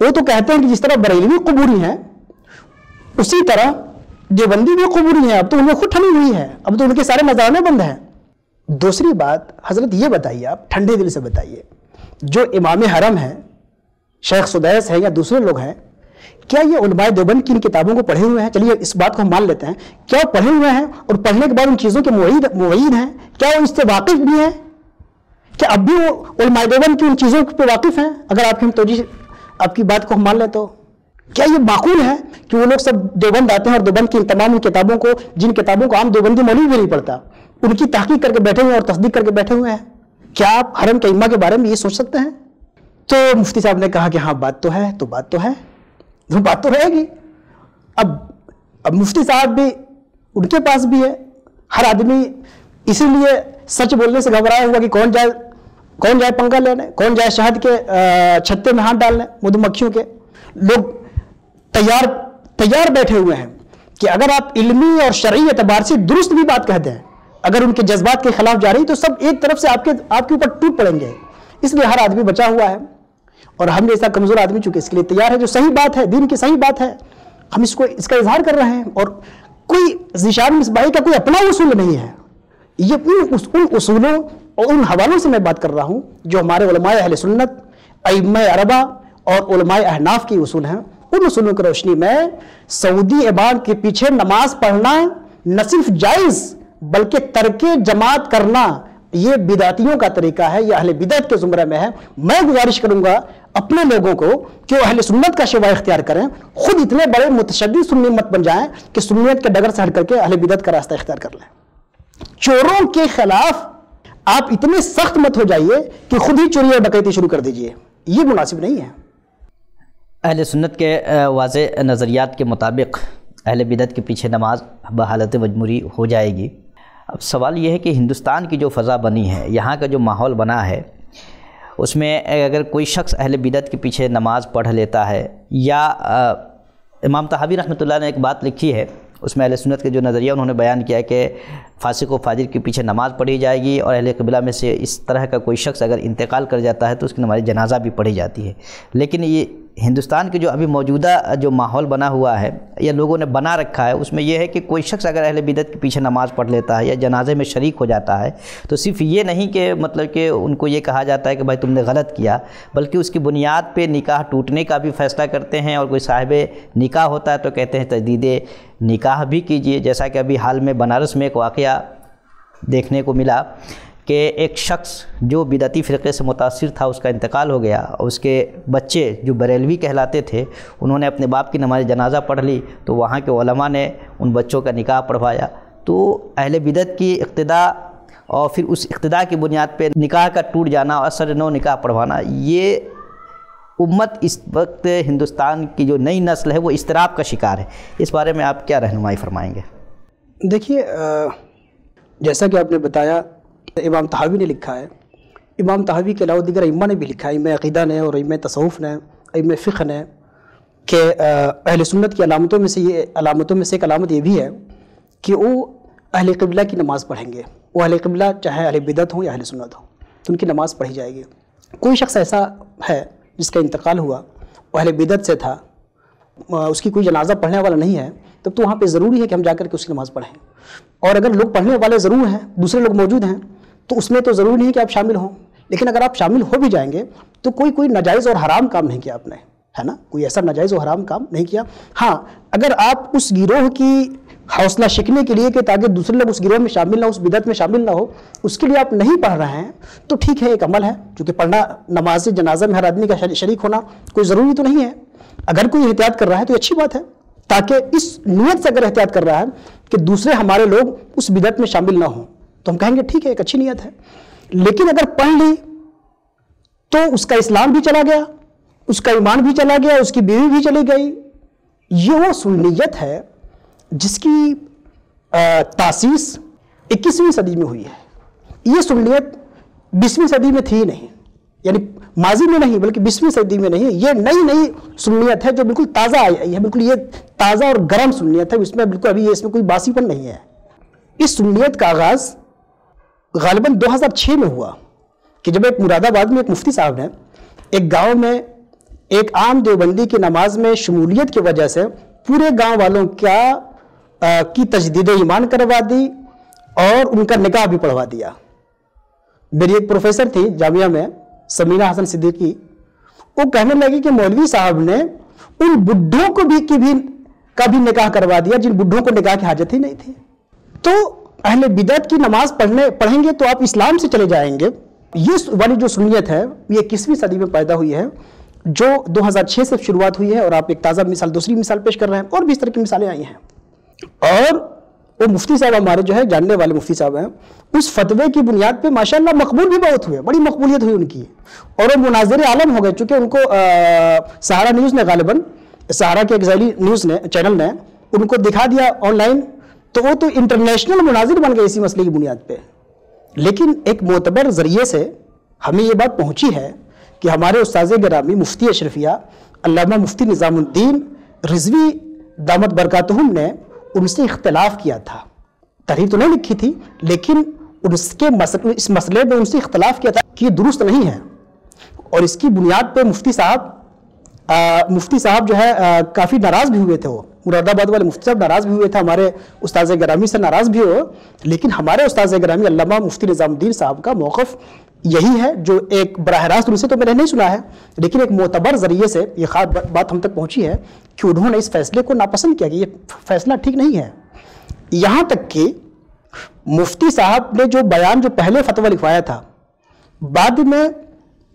وہ تو کہتے ہیں کہ جس طرح بریلوی قبوری ہیں اسی طرح دیوبندی بھی قبوری ہیں، اب تو ان میں خود ٹھنی ہوئی ہے، اب تو ان کے سارے نذرانے بند ہیں۔ دوسری بات حضرت یہ بتائیے، آپ ٹھنڈے دل سے بتائیے، جو امام حرم ہیں شیخ سدیس ہیں یا دوسرے لوگ ہیں، کیا یہ علماء دیوبند کی ان کتابوں کو پڑھے ہوئے ہیں؟ چلیے اس بات کو ہم مان لیتے ہیں، کیا وہ پڑھے ہوئے ہیں اور پڑھنے کے بعد ان چیزوں کے معید ہیں؟ کیا وہ اس سے واقف بھی ہیں؟ کیا اب بھی وہ علماء دیوبند کی ان چیزوں پہ واقف ہیں؟ اگر آپ کی توجہ آپ کی بات کو ہم مان لیں تو کیا یہ معقول ہے کہ وہ لوگ سب دیوبند آتے ہیں اور دیوبند کی ان تمام کتابوں کو، جن کتابوں کو عام دیوبندی مولوی بھی نہیں پڑھتا، ان کی تحقیق کر کے بیٹھے ہوئے ہیں اور تصدیق کر کے بیٹھے ہوئے ہیں؟ کیا آپ حرم کے ائمہ کے بارے میں یہ سوچ سکتے ہیں؟ تو مفتی صاحب نے کہا کہ ہاں بات تو ہے، تو بات تو ہے، وہ بات تو رہے گی۔ اب مفتی صاحب بھی ان کے پاس بھی ہے، ہر آدمی اسی لیے سچ بولنے سے گھبرایا ہوا کہ کون جائے پنگا لینے، کون جائے شہد کے چھتے میں ہاتھ ڈالنے، مدھو مکھیوں کے۔ لوگ تیار بیٹھے ہوئے ہیں کہ اگر آپ علمی اور شرعی اعتبار سے درست بھی بات کہتے ہیں، اگر ان کے جذبات کے خلاف جا رہی تو سب ایک طرف سے آپ کے اوپر ٹوٹ پڑیں گے۔ اس لیے ہر آدمی بچا ہوا ہے، اور ہم جیسا کمزور آدمی چونکہ اس کے لیے تیار ہے، جو صحیح بات ہے، دین کی صحیح بات ہے، ہم اس کا اظہار کر رہے ہیں، اور کوئی ذیشان مصباحی کا کوئی اپنا اصول نہیں ہے، یہ ان اصولوں اور ان حوالوں سے میں بات کر رہا ہوں جو ہمارے علماء اہل سنت، ائمہ اربعہ اور علماء احناف کی اصول ہیں۔ ان اصولوں کی روشنی میں سعودی امام کے پیچھے نماز پڑھنا نہ صرف جائز بلکہ ترک جماعت کرنا یہ بدعتیوں کا طریقہ ہے، یہ اہل بدعت کے زمرے میں ہے۔ میں گزارش کروں گا اپنے لوگوں کو کہ وہ اہل سنت کا شیوہ اختیار کریں، خود اتنے بڑے متشدد سنی مت بن جائیں کہ سنیت کے ڈگر سے ہٹ کر کے اہل بدعت کا راستہ اختیار کر لیں۔ چوروں کے خلاف آپ اتنے سخت مت ہو جائیے کہ خود ہی چوری اور ڈکیتی شروع کر دیجئے، یہ مناسب نہیں ہے۔ اہل سنت کے واضح نظریات کے مطابق اہل بدعت کے پیچھے نماز بحالت مجبوری ہو جائے گی۔ اب سوال یہ ہے کہ ہندوستان کی جو فضا بنی ہے، یہاں کا جو ماحول بنا ہے، اس میں اگر کوئی شخص اہل بدعت کے پیچھے نماز پڑھ لیتا ہے، یا امام طحاوی رحمۃ اللہ نے ایک بات لکھی ہے، اس میں اہل سنت کے جو نظریہ انہوں نے بیان کیا ہے کہ فاسق و فاجر کے پیچھے نماز پڑھی جائے گی، اور اہل قبلہ میں سے اس طرح کا کوئی شخص اگر انتقال کر جاتا ہے تو اس کی نماز جنازہ بھی پڑھی جاتی ہے۔ لیکن یہ ہندوستان کے جو ابھی موجودہ جو ماحول بنا ہوا ہے یا لوگوں نے بنا رکھا ہے، اس میں یہ ہے کہ کوئی شخص اگر اہل بدعت کے پیچھے نماز پڑھ لیتا ہے یا جنازے میں شریک ہو جاتا ہے تو صرف یہ نہیں کہ مطلب کہ ان کو یہ کہا جاتا ہے کہ بھائی تم نے غلط کیا، بلکہ اس کی بنیاد پہ نکاح ٹوٹنے کا بھی فیصلہ کرتے ہیں، اور کوئی صاحب نکاح ہوتا ہے تو کہتے ہیں تجدید نکاح بھی کیجئے۔ جیسا کہ ابھی حال میں بنارس میں ایک واقعہ دیکھنے کو ملا کہ ایک شخص جو بدعتی فرقے سے متاثر تھا، اس کا انتقال ہو گیا، اور اس کے بچے جو بریلوی کہلاتے تھے انہوں نے اپنے باپ کی نماز جنازہ پڑھ لی، تو وہاں کے علماء نے ان بچوں کا نکاح پڑھوایا۔ تو اہل بدعت کی اقتداء اور پھر اس اقتداء کی بنیاد پہ نکاح کا ٹوٹ جانا اور اثر نو نکاح پڑھوانا، یہ امت اس وقت ہندوستان کی جو نئی نسل ہے وہ اضطراب کا شکار ہے۔ اس بارے میں آپ کیا رہنمائی فرمائیں گے؟ دیکھیے، جیسا کہ آپ نے بتایا امام طحاوی نے لکھا ہے، امام طحاوی کے علاوہ دیگر ائمہ نے بھی لکھا ہے، ائمہ عقیدہ نے اور ائمہ تصوف نے، ائمہ فقہ نے، کہ اہل سنت کی علامتوں میں سے ایک علامت یہ بھی ہے کہ وہ اہل قبلہ کی نماز پڑھیں گے۔ وہ اہل قبلہ چاہے اہل بدعت ہوں یا اہل سنت ہوں تو ان کی نماز پڑھی جائے گی۔ کوئی شخص ایسا ہے جس کا انتقال ہوا، وہ اہل بدعت سے تھا، اس کی کوئی جنازہ پڑھنے والا نہیں ہے، تب تو وہاں پہ ضروری ہے کہ ہم جا کر کے اس کی نماز پڑھیں۔ اور اگر لوگ پڑھنے والے ضرور ہیں، دوسرے لوگ موجود ہیں، تو اس میں تو ضروری نہیں ہے کہ آپ شامل ہوں، لیکن اگر آپ شامل ہو بھی جائیں گے تو کوئی ناجائز اور حرام کام نہیں کیا آپ نے، ہے نا، کوئی ایسا ناجائز اور حرام کام نہیں کیا۔ ہاں، اگر آپ اس گروہ کی حوصلہ شکنی کے لیے کہ تاکہ دوسرے لوگ اس گروہ میں شامل نہ ہو، اس بدعت میں شامل نہ ہو، اس کے لیے آپ نہیں پڑھ رہے ہیں تو ٹھیک ہے، ایک عمل ہے، چونکہ پڑھنا نماز جنازہ میں ہر آدمی کا شریک ہونا کوئی ضروری تو نہیں ہے۔ اگر کوئی احتیاط کر رہا ہے تو اچھی بات ہے، تاکہ اس نیت سے اگر احتیاط کر رہا ہے کہ دوسرے ہمارے لوگ اس بدعت میں شامل نہ ہوں تو ہم کہیں گے ٹھیک ہے، ایک اچھی نیت ہے۔ لیکن اگر پڑھ لی تو اس کا اسلام بھی چلا گیا، اس کا ایمان بھی چلا گیا، اس کی بیوی بھی چلی گئی۔ یہ وہ سنیت ہے جس کی تاسیس 21ویں صدی میں ہوئی ہے۔ یہ سنیت 20ویں صدی میں تھی نہیں، یعنی ماضی میں نہیں بلکہ 20ویں صدی میں نہیں، یہ نئی سنیت ہے جو بالکل تازہ آئی ہے، بالکل یہ تازہ اور گرم سنیت ہے، اس میں بالکل ابھی اس میں کوئی باسی پن نہیں ہے۔ اس سنیت کا آغاز غالباً 2006 میں ہوا کہ جب ایک مراد آباد میں ایک مفتی صاحب نے ایک گاؤں میں ایک عام دیوبندی کی نماز میں شمولیت کی وجہ سے پورے گاؤں والوں کی تجدید ایمان کروا دی اور ان کا نکاح بھی پڑھوا دیا۔ میری ایک پروفیسر تھی جامعہ میں، سمینہ حسن صدیقی، وہ کہنے لگی کہ مولوی صاحب نے ان بڈھوں کو کا بھی نکاح کروا دیا جن بڈھوں کو نکاح کی حاجت ہی نہیں تھی۔ تو اہل بدعت کی نماز پڑھیں گے تو آپ اسلام سے چلے جائیں گے۔ یہ والی جو سنیت ہے یہ 21ویں صدی میں پیدا ہوئی ہے، جو 2006 سے شروعات ہوئی ہے، اور آپ ایک تازہ مثال، دوسری مثال پیش کر رہے ہیں، اور بھی اس طرح کی مثالیں آئی ہیں۔ اور وہ مفتی صاحب ہمارے جو ہے جاننے والے مفتی صاحب ہیں، اس فتوے کی بنیاد پہ ماشاءاللہ مقبول بھی بہت ہوئے، بڑی مقبولیت ہوئی ان کی، اور وہ مناظر عالم ہو گئے، چونکہ ان کو سہارا نیوز نے غالباً، سہارا کے ایک ذیلی نیوز نے چینل نے ان کو دکھا دیا آن لائن، تو وہ تو انٹرنیشنل مناظر بن گئے اسی مسئلے کی بنیاد پہ۔ لیکن ایک معتبر ذریعے سے ہمیں یہ بات پہنچی ہے کہ ہمارے استاذ گرامی مفتی اشرفیہ علامہ مفتی نظام الدین رضوی دامت برکاتہم نے ان سے اختلاف کیا تھا، تحریر تو نہیں لکھی تھی، لیکن اس مسئلے میں ان سے اختلاف کیا تھا کہ یہ درست نہیں ہے، اور اس کی بنیاد پہ مفتی صاحب جو ہے کافی ناراض بھی ہوئے تھے۔ وہ مراد آباد والے مفتی صاحب ناراض بھی ہوئے تھے، ہمارے استاذ گرامی سے ناراض بھی ہوئے، لیکن ہمارے استاذ گرامی علامہ مفتی نظام الدین صاحب کا موقف یہی ہے، جو ایک براہ راست ان سے تو میں نے نہیں سنا ہے، لیکن ایک معتبر ذریعے سے یہ بات ہم تک پہنچی ہے کہ انہوں نے اس فیصلے کو ناپسند کیا کہ یہ فیصلہ ٹھیک نہیں ہے۔ یہاں تک کہ مفتی صاحب نے جو پہلے فتویٰ لکھوایا تھا، بعد میں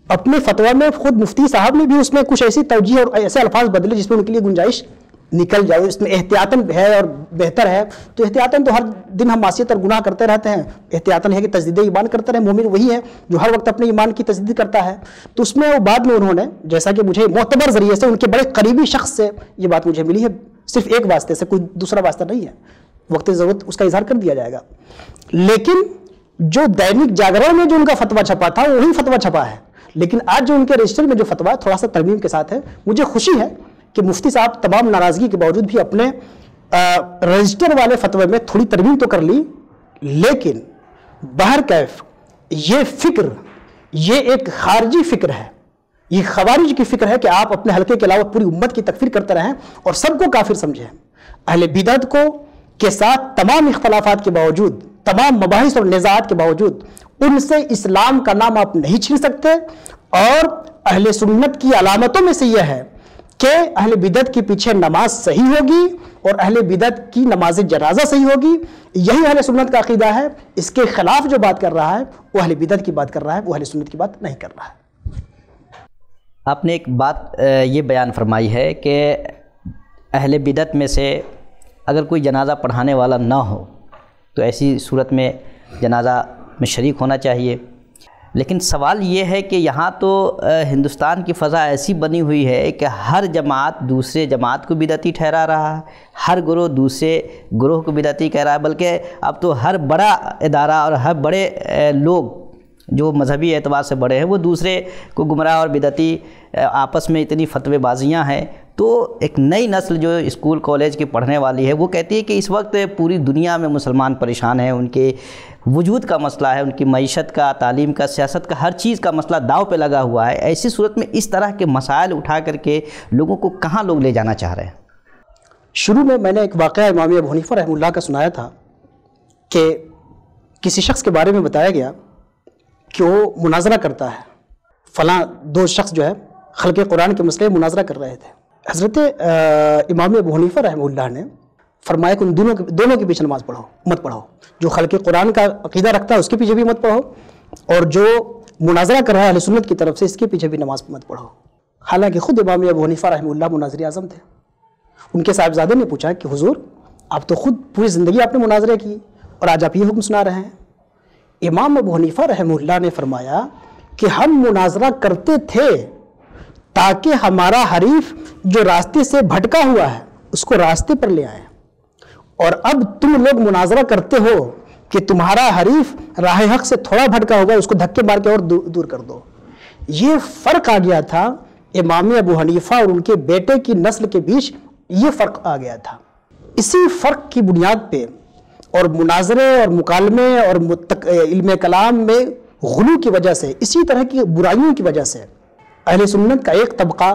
اپنے فتویٰ میں خود مفتی صاحب نے بھی اس میں کچھ ایسی توجیہ اور ایسے الفاظ بدلے جس میں ان کے لیے گنجائش نکل جائے، اس میں احتیاطاً ہے اور بہتر ہے۔ تو احتیاطاً تو ہر دن ہم معصیت اور گناہ کرتے رہتے ہیں، احتیاطاً ہے کہ تجدید ایمان کرتے رہے، مومن وہی ہے جو ہر وقت اپنے ایمان کی تجدید کرتا ہے۔ تو اس میں وہ بعد میں انہوں نے، جیسا کہ مجھے معتبر ذریعے سے ان کے بڑے قریبی شخص سے یہ بات مجھے ملی ہے، صرف ایک واسطے سے، کوئی دوسرا واسطہ نہیں ہے، وقت ضرورت اس کا اظہار کر دیا جائے گا، لیکن جو دینک جاگرن میں جو ان کا فتویٰ چھپا تھا وہی فتویٰ چھپا ہے، لیکن آج جو ان کے رجسٹر میں جو فتویٰ تھوڑا سا ترمیم کے ساتھ ہے۔ مجھے خوشی ہے کہ مفتی صاحب تمام ناراضگی کے باوجود بھی اپنے رجسٹر والے فتوے میں تھوڑی ترمیم تو کر لی، لیکن بہرکیف یہ فکر، یہ ایک خارجی فکر ہے، یہ خوارج کی فکر ہے کہ آپ اپنے حلقے کے علاوہ پوری امت کی تکفیر کرتے رہیں اور سب کو کافر سمجھیں۔ اہل بدعت کے ساتھ تمام اختلافات کے باوجود، تمام مباحث اور نزاعات کے باوجود ان سے اسلام کا نام آپ نہیں چھین سکتے، اور اہل سنت کی علامتوں میں سے یہ ہے کہ اہل بدعت کے پیچھے نماز صحیح ہوگی اور اہل بدعت کی نماز جنازہ صحیح ہوگی، یہی اہل سنت کا عقیدہ ہے۔ اس کے خلاف جو بات کر رہا ہے وہ اہل بدعت کی بات کر رہا ہے، وہ اہل سنت کی بات نہیں کر رہا ہے۔ آپ نے ایک بات یہ بیان فرمائی ہے کہ اہل بدعت میں سے اگر کوئی جنازہ پڑھانے والا نہ ہو تو ایسی صورت میں جنازہ میں شریک ہونا چاہیے، لیکن سوال یہ ہے کہ یہاں تو ہندوستان کی فضا ایسی بنی ہوئی ہے کہ ہر جماعت دوسرے جماعت کو بدعتی ٹھہرا رہا ہے، ہر گروہ دوسرے گروہ کو بدعتی کہہ رہا ہے، بلکہ اب تو ہر بڑا ادارہ اور ہر بڑے لوگ جو مذہبی اعتبار سے بڑے ہیں وہ دوسرے کو گمراہ اور بدعتی، آپس میں اتنی فتوے بازیاں ہیں۔ تو ایک نئی نسل جو اسکول کالج کی پڑھنے والی ہے وہ کہتی ہے کہ اس وقت پوری دنیا میں مسلمان پریشان ہیں، ان کے وجود کا مسئلہ ہے، ان کی معیشت کا، تعلیم کا، سیاست کا، ہر چیز کا مسئلہ داؤ پہ لگا ہوا ہے۔ ایسی صورت میں اس طرح کے مسائل اٹھا کر کے لوگوں کو کہاں لوگ لے جانا چاہ رہے ہیں؟ شروع میں نے ایک واقعہ امام ابو حنیفہ رحمہ اللہ کا سنایا تھا کہ کسی شخص کے بارے میں بتایا گیا کہ وہ مناظرہ کرتا ہے، فلاں دو شخص جو ہے خلق قرآن کے مسئلے مناظرہ کر رہے تھے۔ حضرت امام ابو حنیفہ رحمہ اللہ نے فرمایا کہ ان دونوں کے پیچھے نماز پڑھو، مت پڑھو، جو خلق قرآن کا عقیدہ رکھتا ہے اس کے پیچھے بھی مت پڑھو، اور جو مناظرہ کر رہا ہے اہل سنت کی طرف سے اس کے پیچھے بھی نماز مت پڑھو۔ حالانکہ خود امام ابو حنیفہ رحمہ اللہ مناظر اعظم تھے۔ ان کے صاحبزادے نے پوچھا کہ حضور آپ تو خود پوری زندگی آپ نے مناظرے کی اور آج آپ یہ حکم سنا رہے ہیں۔ امام ابو حنیفہ رحمہ اللہ نے فرمایا کہ ہم مناظرہ کرتے تھے تاکہ ہمارا حریف جو راستے سے بھٹکا ہوا ہے اس کو راستے پر لے آئیں، اور اب تم لوگ مناظرہ کرتے ہو کہ تمہارا حریف راہ حق سے تھوڑا بھٹکا ہوگا اس کو دھکے مار کے اور دور کر دو۔ یہ فرق آ گیا تھا امام ابو حنیفہ اور ان کے بیٹے کی نسل کے بیچ، یہ فرق آ گیا تھا۔ اسی فرق کی بنیاد پہ اور مناظرے اور مکالمے اور علم کلام میں غلو کی وجہ سے، اسی طرح کی برائیوں کی وجہ سے اہل سنت کا ایک طبقہ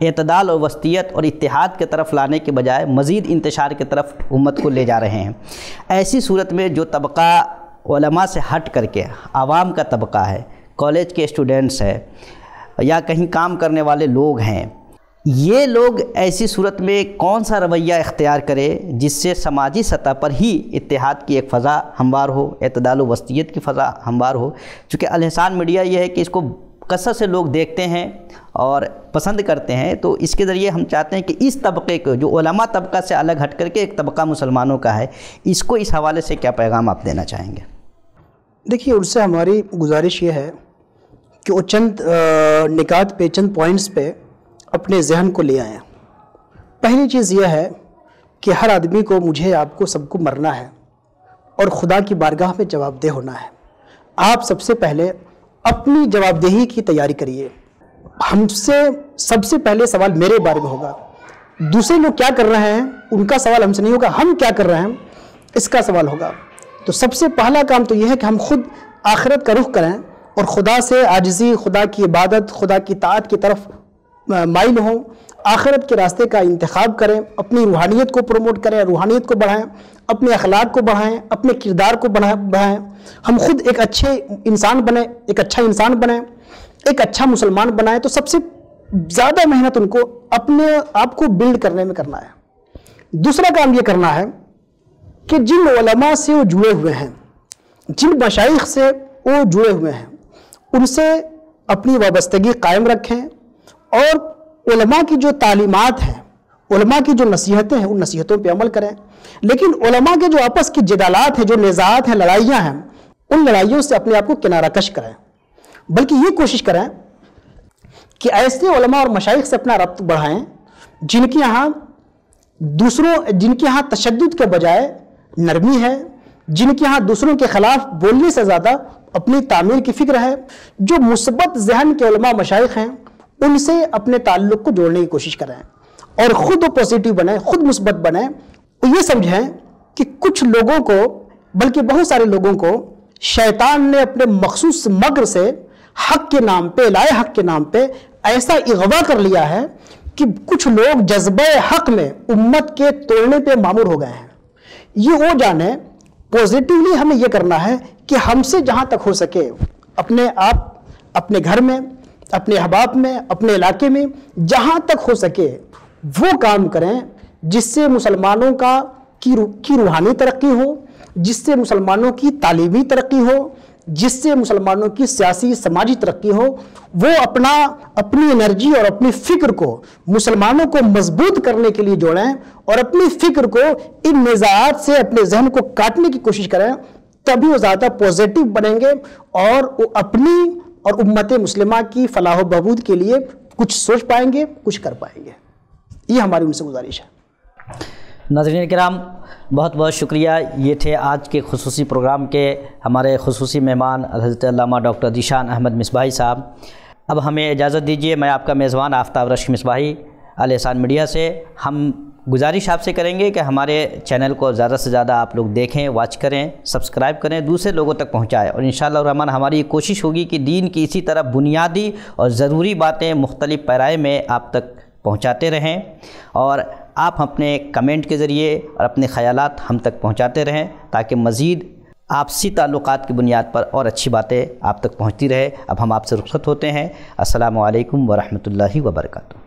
اعتدال اور وسطیت اور اتحاد کی طرف لانے کے بجائے مزید انتشار کی طرف امت کو لے جا رہے ہیں۔ ایسی صورت میں جو طبقہ علماء سے ہٹ کر کے عوام کا طبقہ ہے، کالج کے اسٹوڈنٹس ہیں یا کہیں کام کرنے والے لوگ ہیں، یہ لوگ ایسی صورت میں کون سا رویہ اختیار کرے جس سے سماجی سطح پر ہی اتحاد کی ایک فضا ہموار ہو، اعتدال و وسطیت کی فضا ہموار ہو؟ چونکہ الحسان میڈیا یہ ہے کہ اس کو کثرت سے لوگ دیکھتے ہیں اور پسند کرتے ہیں، تو اس کے ذریعے ہم چاہتے ہیں کہ اس طبقے کو، جو علماء طبقہ سے الگ ہٹ کر کے ایک طبقہ مسلمانوں کا ہے، اس کو اس حوالے سے کیا پیغام آپ دینا چاہیں گے؟ دیکھیے، ان سے ہماری گزارش یہ ہے کہ وہ چند نکات پہ، چند پوائنٹس پہ اپنے ذہن کو لے آئیں۔ پہلی چیز یہ ہے کہ ہر آدمی کو، مجھے، آپ کو، سب کو مرنا ہے اور خدا کی بارگاہ میں جواب دہ ہونا ہے۔ آپ سب سے پہلے اپنی جواب دہی کی تیاری کریے۔ ہم سے سب سے پہلے سوال میرے بارے میں ہوگا، دوسرے لوگ کیا کر رہے ہیں ان کا سوال ہم سے نہیں ہوگا، ہم کیا کر رہے ہیں اس کا سوال ہوگا۔ تو سب سے پہلا کام تو یہ ہے کہ ہم خود آخرت کا رخ کریں اور خدا سے عاجزی، خدا کی عبادت، خدا کی طاعت کی طرف مائل ہوں، آخرت کے راستے کا انتخاب کریں، اپنی روحانیت کو پروموٹ کریں، روحانیت کو بڑھائیں، اپنے اخلاق کو بڑھائیں، اپنے کردار کو بڑھائیں، ہم خود ایک اچھے انسان بنیں، ایک اچھا انسان بنیں، ایک اچھا مسلمان بنائیں۔ تو سب سے زیادہ محنت ان کو اپنے آپ کو بلڈ کرنے میں کرنا ہے۔ دوسرا کام یہ کرنا ہے کہ جن علماء سے وہ جڑے ہوئے ہیں، جن مشائخ سے وہ جڑے ہوئے ہیں، ان سے اپنی وابستگی قائم رکھیں اور علماء کی جو تعلیمات ہیں، علماء کی جو نصیحتیں ہیں، ان نصیحتوں پہ عمل کریں۔ لیکن علماء کے جو آپس کی جدالات ہیں، جو نزاعات ہیں، لڑائیاں ہیں، ان لڑائیوں سے اپنے آپ کو کنارہ کش کریں، بلکہ یہ کوشش کریں کہ ایسے علماء اور مشائخ سے اپنا ربط بڑھائیں جن کے یہاں تشدد کے بجائے نرمی ہے، جن کے یہاں دوسروں کے خلاف بولنے سے زیادہ اپنی تعمیر کی فکر ہے، جو مثبت ذہن کے علماء مشائخ ہیں ان سے اپنے تعلق کو جوڑنے کی کوشش کریں اور خود پازیٹیو بنیں، خود مثبت بنیں، اور یہ سمجھیں کہ کچھ لوگوں کو، بلکہ بہت سارے لوگوں کو شیطان نے اپنے مخصوص مکر سے حق کے نام پہ، لائے حق کے نام پہ ایسا اغوا کر لیا ہے کہ کچھ لوگ جذبہ حق میں امت کے توڑنے پہ معمور ہو گئے ہیں۔ یہ وہ جانیں، پازیٹیولی ہمیں یہ کرنا ہے کہ ہم سے جہاں تک ہو سکے اپنے آپ، اپنے گھر میں، اپنے احباب میں، اپنے علاقے میں جہاں تک ہو سکے وہ کام کریں جس سے مسلمانوں کی روحانی ترقی ہو، جس سے مسلمانوں کی تعلیمی ترقی ہو، جس سے مسلمانوں کی سیاسی سماجی ترقی ہو۔ وہ اپنی انرجی اور اپنی فکر کو مسلمانوں کو مضبوط کرنے کے لیے جوڑیں اور اپنی فکر کو ان نزاعات سے اپنے ذہن کو کاٹنے کی کوشش کریں، تبھی وہ زیادہ پازیٹیو بنیں گے اور وہ اپنی اور امت مسلمہ کی فلاح و بہبود کے لیے کچھ سوچ پائیں گے، کچھ کر پائیں گے۔ یہ ہماری ان سے گزارش ہے۔ ناظرین کرام، بہت بہت شکریہ۔ یہ تھے آج کے خصوصی پروگرام کے ہمارے خصوصی مہمان حضرت علامہ ڈاکٹر ذیشان احمد مصباحی صاحب۔ اب ہمیں اجازت دیجیے، میں آپ کا میزبان آفتاب رشید مصباحی الحسان میڈیا سے، ہم گزارش آپ سے کریں گے کہ ہمارے چینل کو زیادہ سے زیادہ آپ لوگ دیکھیں، واچ کریں، سبسکرائب کریں، دوسرے لوگوں تک پہنچائیں، اور انشاءاللہ الرحمن ہماری کوشش ہوگی کہ دین کی اسی طرح بنیادی اور ضروری باتیں مختلف پیرائے میں آپ تک پہنچاتے رہیں، اور آپ اپنے کمنٹ کے ذریعے اور اپنے خیالات ہم تک پہنچاتے رہیں تاکہ مزید آپسی تعلقات کی بنیاد پر اور اچھی باتیں آپ تک پہنچتی رہے۔ اب ہم آپ سے رخصت ہوتے ہیں۔ السلام علیکم ورحمۃ اللہ وبرکاتہ۔